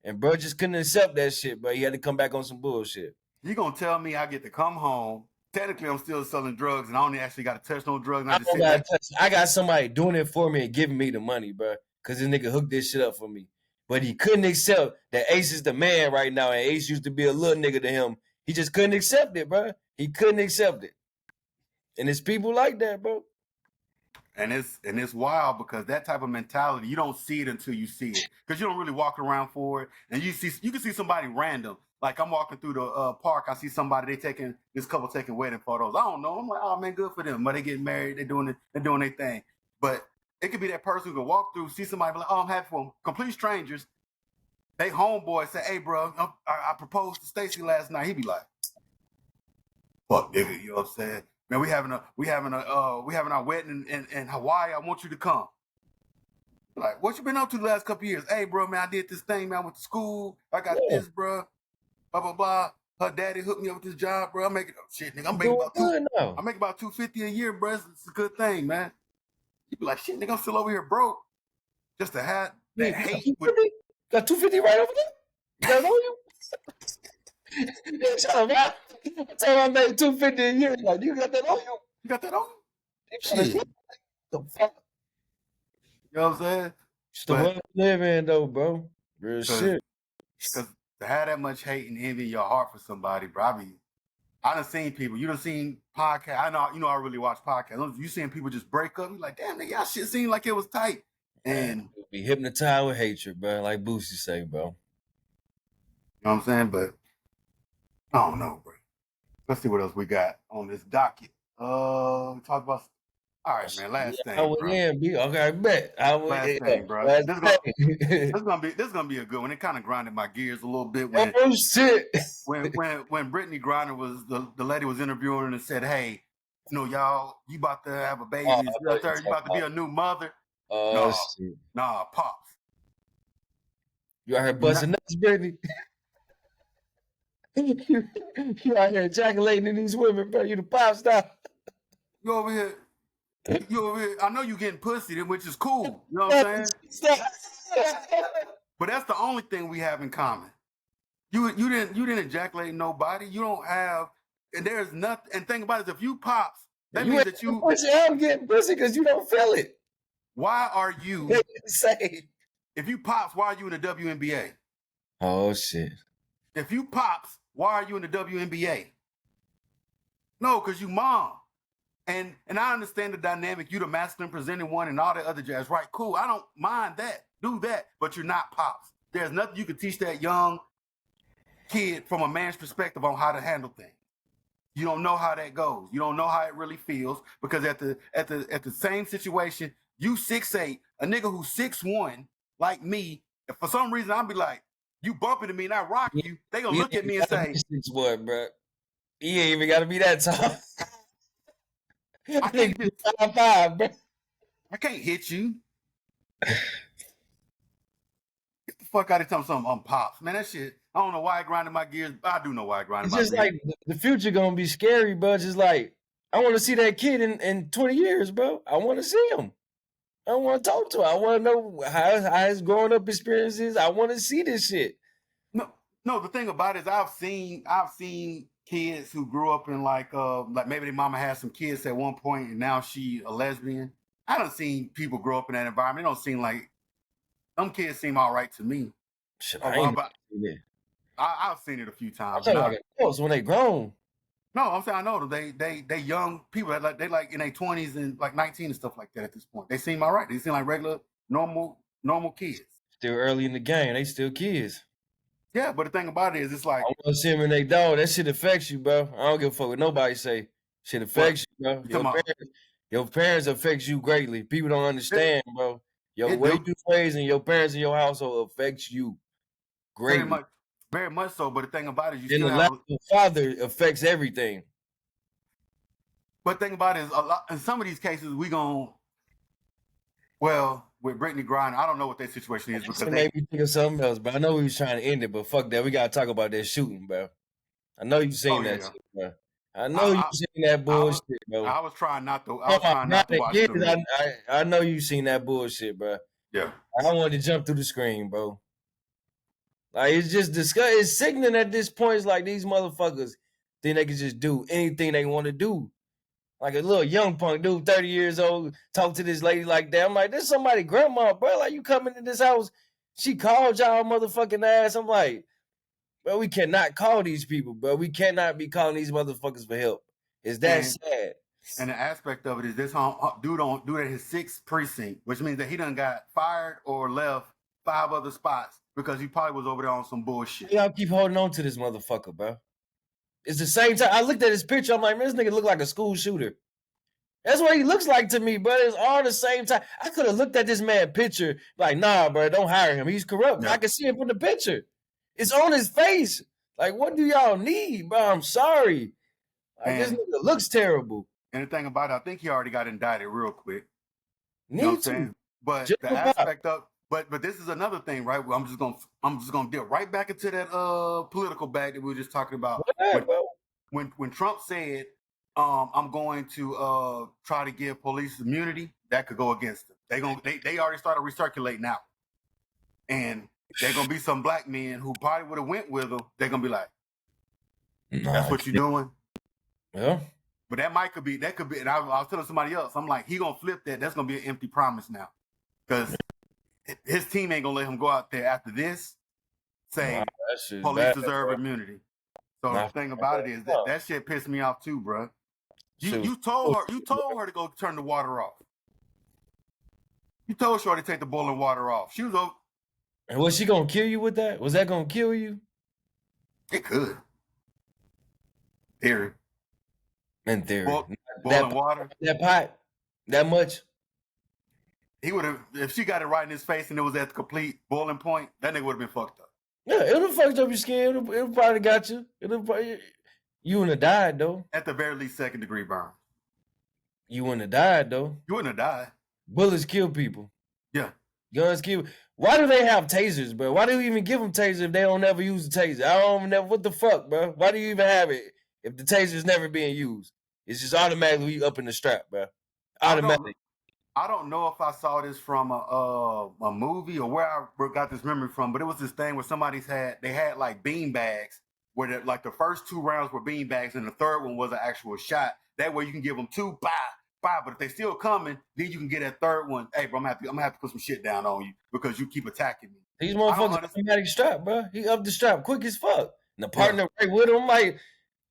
Speaker 2: And bro just couldn't accept that shit, bro. He had to come back on some bullshit.
Speaker 1: You gonna tell me I get to come home? Technically, I'm still selling drugs, and I only actually got to touch no drugs. And
Speaker 2: I got somebody doing it for me and giving me the money, bro. Because this nigga hooked this shit up for me. But he couldn't accept that Ace is the man right now, and Ace used to be a little nigga to him. He just couldn't accept it, bro. He couldn't accept it. And it's people like that, bro.
Speaker 1: And it's wild because that type of mentality, you don't see it until you see it, because you don't really walk around for it. And you can see somebody random. Like I'm walking through the park, I see somebody, this couple taking wedding photos. I don't know. I'm like, oh man, good for them. But they getting married, they're doing their thing. But it could be that person who can walk through, see somebody, be like, oh, I'm happy for them. Complete strangers. They homeboy say, hey, bro, I proposed to Stacy last night. He be like, fuck, nigga, you know what I'm saying? Man, we having our wedding in Hawaii. I want you to come. Like, what you been up to the last couple years? Hey, bro, man, I did this thing, man. I went to school. I got this, bro. Blah blah blah. Her daddy hooked me up with this job, bro. I'm making shit, nigga. I'm making about $250 a year, bro. It's a good thing, man. You be like, shit, nigga, I'm still over here broke. Just to have that hate.
Speaker 2: Got 250 right over there. You got on you? Shut up, I told I made 250 a year. Like, you got that on you?
Speaker 1: You got that on you?
Speaker 2: Shit. The fuck?
Speaker 1: You know what I'm saying?
Speaker 2: It's the world we live in, though, bro. Real shit.
Speaker 1: Because to have that much hate and envy in your heart for somebody, bro, I done seen people. You done seen podcasts. I know, I really watch podcasts. You seen people just break up. You like, damn, nigga, y'all shit seemed like it was tight. And
Speaker 2: you'll be hypnotized with hatred, bro. Like Boosie say, bro.
Speaker 1: You know what I'm saying? But I don't know, bro. Let's see what else we got on this docket. We talked about. All right, man. Last thing, bro.
Speaker 2: Okay, bet.
Speaker 1: Last thing, bro. This gonna be a good one. It kind of grinded my gears a little bit when.
Speaker 2: Oh shit!
Speaker 1: When Brittany Griner was the lady was interviewing her and said, "Hey, you know, y'all, you about to have a baby. You about to be a new mother."
Speaker 2: Shit.
Speaker 1: Nah, pops.
Speaker 2: You out here busting nuts, Brittany? You out here ejaculating in these women, bro. You the pop star.
Speaker 1: You over here. I know you getting pussy, which is cool. You know what I'm saying? But that's the only thing we have in common. You didn't ejaculate nobody. You don't have, and there's nothing. And think about it, if you pops, that means that you.
Speaker 2: I'm getting pussy because you don't feel it.
Speaker 1: Why are you? If you pops, why are you in the WNBA?
Speaker 2: Oh shit.
Speaker 1: If you pops, why are you in the WNBA? No, because you mom. And I understand the dynamic. You the masculine presenting one and all that other jazz. Right, cool. I don't mind that. Do that. But you're not pops. There's nothing you can teach that young kid from a man's perspective on how to handle things. You don't know how that goes. You don't know how it really feels, because at the same situation, you 6'8", a nigga who's 6'1", like me, if for some reason I'll be like, you bumping to me and I rock you, they gonna look at me and say,
Speaker 2: 6'1", bro. You ain't even gotta be that tall.
Speaker 1: I can't
Speaker 2: hit 5'5", bro.
Speaker 1: I can't hit you. Get the fuck out of here, something I'm pops. Man, that shit, I don't know why it grinded my gears. I do know why it grinded my gears.
Speaker 2: It's just like the future gonna be scary, bro. Just like, I want to see that kid in 20 years, bro. I want to see him. I want to talk to him. I want to know how his growing up experiences. I want to see this shit.
Speaker 1: No, the thing about it is I've seen kids who grew up in like maybe their mama had some kids at one point and now she a lesbian. I done seen people grow up in that environment. It don't seem like them kids seem all right to me.
Speaker 2: Shit,
Speaker 1: I've seen it a few times.
Speaker 2: I'm talking like when they grown.
Speaker 1: No, I'm saying I know them. They young people that they like in their 20s and like 19 and stuff like that at this point. They seem all right. They seem like regular, normal kids.
Speaker 2: Still early in the game. They still kids.
Speaker 1: Yeah, but the thing about it is, it's like
Speaker 2: I want to see them in their dog. That shit affects you, bro. I don't give a fuck what nobody say. Shit affects you, bro. Your parents affects you greatly. People don't understand, bro. Your way you raised and your parents in your household affects you greatly.
Speaker 1: Very much so. But the thing about it is,
Speaker 2: the lack of father affects everything.
Speaker 1: But the thing about it is, a lot in some of these cases, with Brittany Griner, I don't know what their situation is, because
Speaker 2: they made me think of something else, but I know we was trying to end it, but fuck that. We gotta talk about that shooting, bro. I know you seen that shit, bro. I know you seen that bullshit, bro.
Speaker 1: I was trying not to. I was trying not to watch
Speaker 2: it. I know you seen that bullshit, bro.
Speaker 1: Yeah.
Speaker 2: I don't want to jump through the screen, bro. Like, it's just disgusting. It's sickening at this point. It's like these motherfuckers think they can just do anything they want to do. Like a little young punk dude, 30 years old, talk to this lady like that. I'm like, this somebody grandma, bro. Like, you coming to this house, she called y'all motherfucking ass. I'm like, bro, we cannot call these people, bro. We cannot be calling these motherfuckers for help. It's that sad.
Speaker 1: And the aspect of it is this dude at his 6th precinct, which means that he done got fired or left 5 other spots because he probably was over there on some bullshit.
Speaker 2: Y'all keep holding on to this motherfucker, bro. It's the same time. I looked at his picture. I'm like, man, this nigga look like a school shooter. That's what he looks like to me, but it's all the same time. I could have looked at this man picture like, nah, bro, don't hire him. He's corrupt. Yeah. I can see it from the picture. It's on his face. Like, what do y'all need, bro? I'm sorry. Like, this nigga looks terrible.
Speaker 1: And the thing about it, I think he already got indicted real quick.
Speaker 2: You know what I'm saying?
Speaker 1: But the aspect of but this is another thing, right? I'm just gonna dip right back into that political bag that we were just talking about. When Trump said, I'm going to try to give police immunity, that could go against them. They already started recirculating out. And they're gonna be some black men who probably would have went with them. They're gonna be like, that's what you're doing?
Speaker 2: Yeah.
Speaker 1: But that could be, and I was telling somebody else, I'm like, he gonna flip that. That's gonna be an empty promise now. Because his team ain't gonna let him go out there after this saying police deserve immunity. So the thing about it is that shit pissed me off too, bro. You told her to go turn the water off. You told Shorty to take the boiling water off. She was over.
Speaker 2: And was she gonna kill you with that? Was that gonna kill you?
Speaker 1: It could. Theory.
Speaker 2: In theory.
Speaker 1: Boiling water.
Speaker 2: That pot. That much.
Speaker 1: He would have, if she got it right in his face and it was at the complete boiling point, that nigga would have been fucked up.
Speaker 2: Yeah, it would have fucked up your skin. It would probably got you. You wouldn't have died though.
Speaker 1: At the very least, 2nd degree burn.
Speaker 2: You wouldn't have died though.
Speaker 1: You wouldn't have died.
Speaker 2: Bullets kill people.
Speaker 1: Yeah.
Speaker 2: Guns kill. Why do they have tasers, bro? Why do you even give them tasers if they don't ever use the taser? I don't never. What the fuck, bro? Why do you even have it if the taser's never being used? It's just automatically up in the strap, bro. Automatically.
Speaker 1: I don't know if I saw this from a movie or where I got this memory from, but it was this thing where they had like bean bags where the first 2 rounds were bean bags and the third one was an actual shot. That way you can give them 2, bye. But if they still coming, then you can get that third one. Hey, bro, I'm gonna have to put some shit down on you because you keep attacking me.
Speaker 2: These motherfuckers automatic strap, bro. He upped the strap quick as fuck. And the partner right with him, like,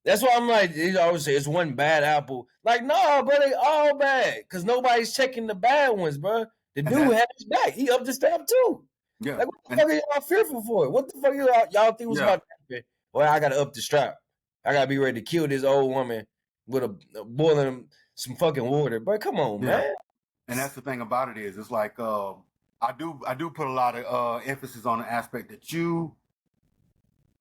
Speaker 2: that's why I'm like, they always say it's one bad apple. Like, no, bro, they all bad. Because nobody's checking the bad ones, bro. The dude had his back. He upped the strap too. Yeah. Like, what the fuck are y'all fearful for? What the fuck y'all think was about to happen? Well, I gotta up the strap. I gotta be ready to kill this old woman with a boiling some fucking water. But come on, man.
Speaker 1: And that's the thing about it is, it's like I do put a lot of emphasis on the aspect that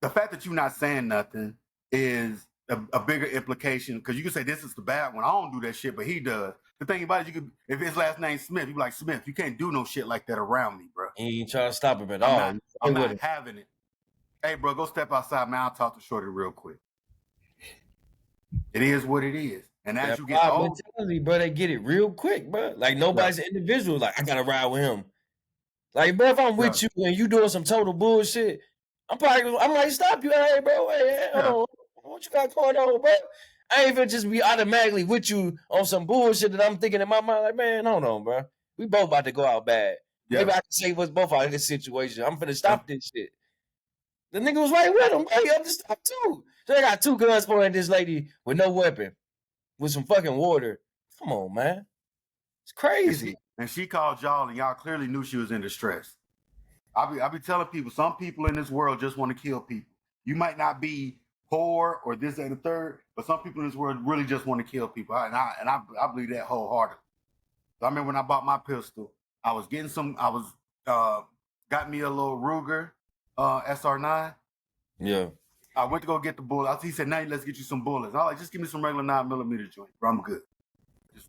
Speaker 1: the fact that you're not saying nothing is a bigger implication, because you can say this is the bad one. I don't do that shit, but he does. The thing about it, if his last name's Smith, you be like, Smith, you can't do no shit like that around me, bro.
Speaker 2: He ain't trying to stop him at all.
Speaker 1: I'm not having it. Hey, bro, go step outside, man. I'll talk to Shorty real quick. It is what it is. And as you get older,
Speaker 2: bro, they get it real quick, bro. Like, nobody's an individual. Like, I gotta ride with him. Like, bro, if I'm with you and you doing some total bullshit, I might stop you. Hey, bro, hey, hold on. What you got going on, bro? I ain't even just be automatically with you on some bullshit that I'm thinking in my mind. Like, man, hold on, bro. We both about to go out bad. Yeah. Maybe I can save us both out of this situation. I'm finna stop this shit. The nigga was right with him. Hey, I'm to stop too. So they got 2 guns pointing at this lady with no weapon, with some fucking water. Come on, man. It's crazy.
Speaker 1: And she called y'all, and y'all clearly knew she was in distress. I be telling people, some people in this world just want to kill people. You might not be poor or this and the third, but some people in this world really just want to kill people. And I believe that wholeheartedly. So I remember when I bought my pistol, I was getting got me a little Ruger SR9.
Speaker 2: Yeah.
Speaker 1: I went to go get the bullet. He said, "Now let's get you some bullets." I was like, "Just give me some regular 9mm joint, bro. I'm good." Just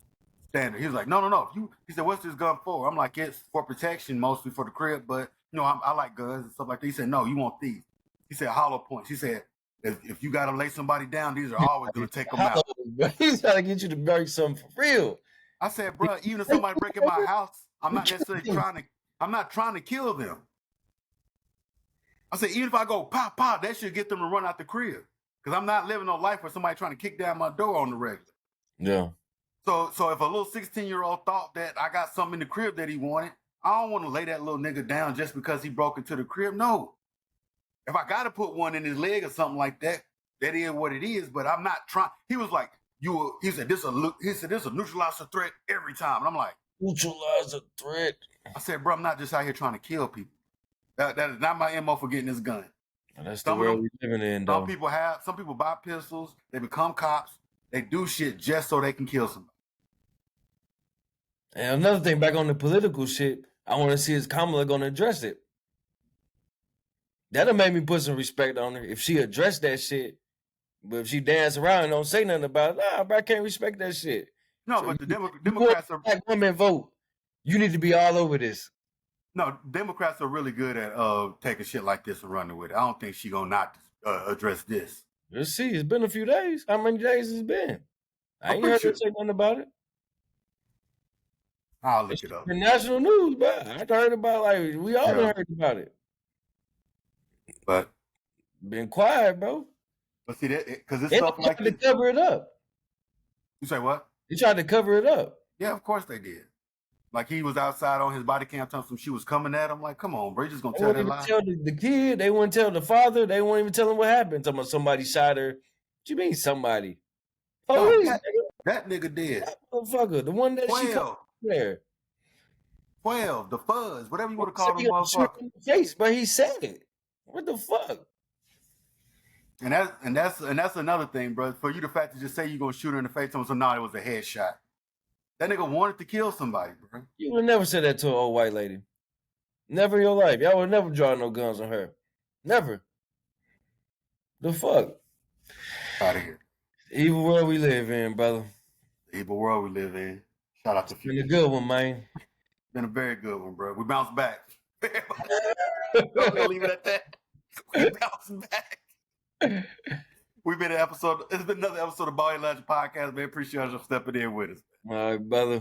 Speaker 1: standard. He was like, "No. He said, "What's this gun for?" I'm like, "It's for protection, mostly for the crib, but you know, I like guns and stuff like that." He said, "No, you want these." He said, "Hollow points." He said, if you got to lay somebody down, these are always going to take them out.
Speaker 2: He's trying to get you to bury something for real.
Speaker 1: I said, bro, even if somebody break in my house, I'm not necessarily trying to kill them. I said, even if I go pop, that should get them to run out the crib. Because I'm not living no life where somebody trying to kick down my door on the regular.
Speaker 2: Yeah.
Speaker 1: So if a little 16-year-old thought that I got something in the crib that he wanted, I don't want to lay that little nigga down just because he broke into the crib. No. If I got to put one in his leg or something like that, that is what it is. But I'm not trying. He was like, he said this a neutralize a threat every time. And I'm like,
Speaker 2: neutralize a threat.
Speaker 1: I said, bro, I'm not just out here trying to kill people. That is not my MO for getting this gun.
Speaker 2: That's the world we're living in, though.
Speaker 1: Some people buy pistols, they become cops, they do shit just so they can kill somebody.
Speaker 2: And another thing, back on the political shit, I want to see is Kamala going to address it. That'll make me put some respect on her if she addressed that shit. But if she dance around and don't say nothing about it, nah, bro, I can't respect that shit.
Speaker 1: No, so but the Democrats are
Speaker 2: black women vote. You need to be all over this.
Speaker 1: No, Democrats are really good at taking shit like this and running with it. I don't think she gonna not address this.
Speaker 2: Let's see. It's been a few days. How many days has it been? I ain't heard her say nothing about it.
Speaker 1: I'll look it up.
Speaker 2: The national news, bro. I heard about we all heard about it.
Speaker 1: But
Speaker 2: been quiet, bro.
Speaker 1: But see that because it's stuff like
Speaker 2: to cover it up.
Speaker 1: You say what?
Speaker 2: They tried to cover it up.
Speaker 1: Yeah, of course they did. Like he was outside on his body cam telling some she was coming at him. Like, come on, bro, you just gonna tell that lie?
Speaker 2: Tell the kid. They wouldn't tell the father. They won't even tell him what happened. Talking about somebody shot her. What you mean somebody?
Speaker 1: Oh, that nigga did.
Speaker 2: That motherfucker, the one that
Speaker 1: 12.
Speaker 2: she called there.
Speaker 1: 12, the fuzz, whatever you want to call him, motherfucker.
Speaker 2: In the face, but he said it. What the fuck?
Speaker 1: And that's another thing, bro. For you, the fact to just say you're gonna shoot her in the face, so no, it was a headshot. That nigga wanted to kill somebody, bro.
Speaker 2: You would never say that to an old white lady. Never in your life. Y'all would never draw no guns on her. Never. The fuck?
Speaker 1: Out of here.
Speaker 2: Evil world we live in, brother.
Speaker 1: Evil world we live in. Shout out to
Speaker 2: Been a good one, man.
Speaker 1: Been a very good one, bro. We bounced back. I'm gonna leave it at that. We bounced back. We've been it's been another episode of Ball Elijah Podcast, man. Appreciate you stepping in with us.
Speaker 2: All right, brother.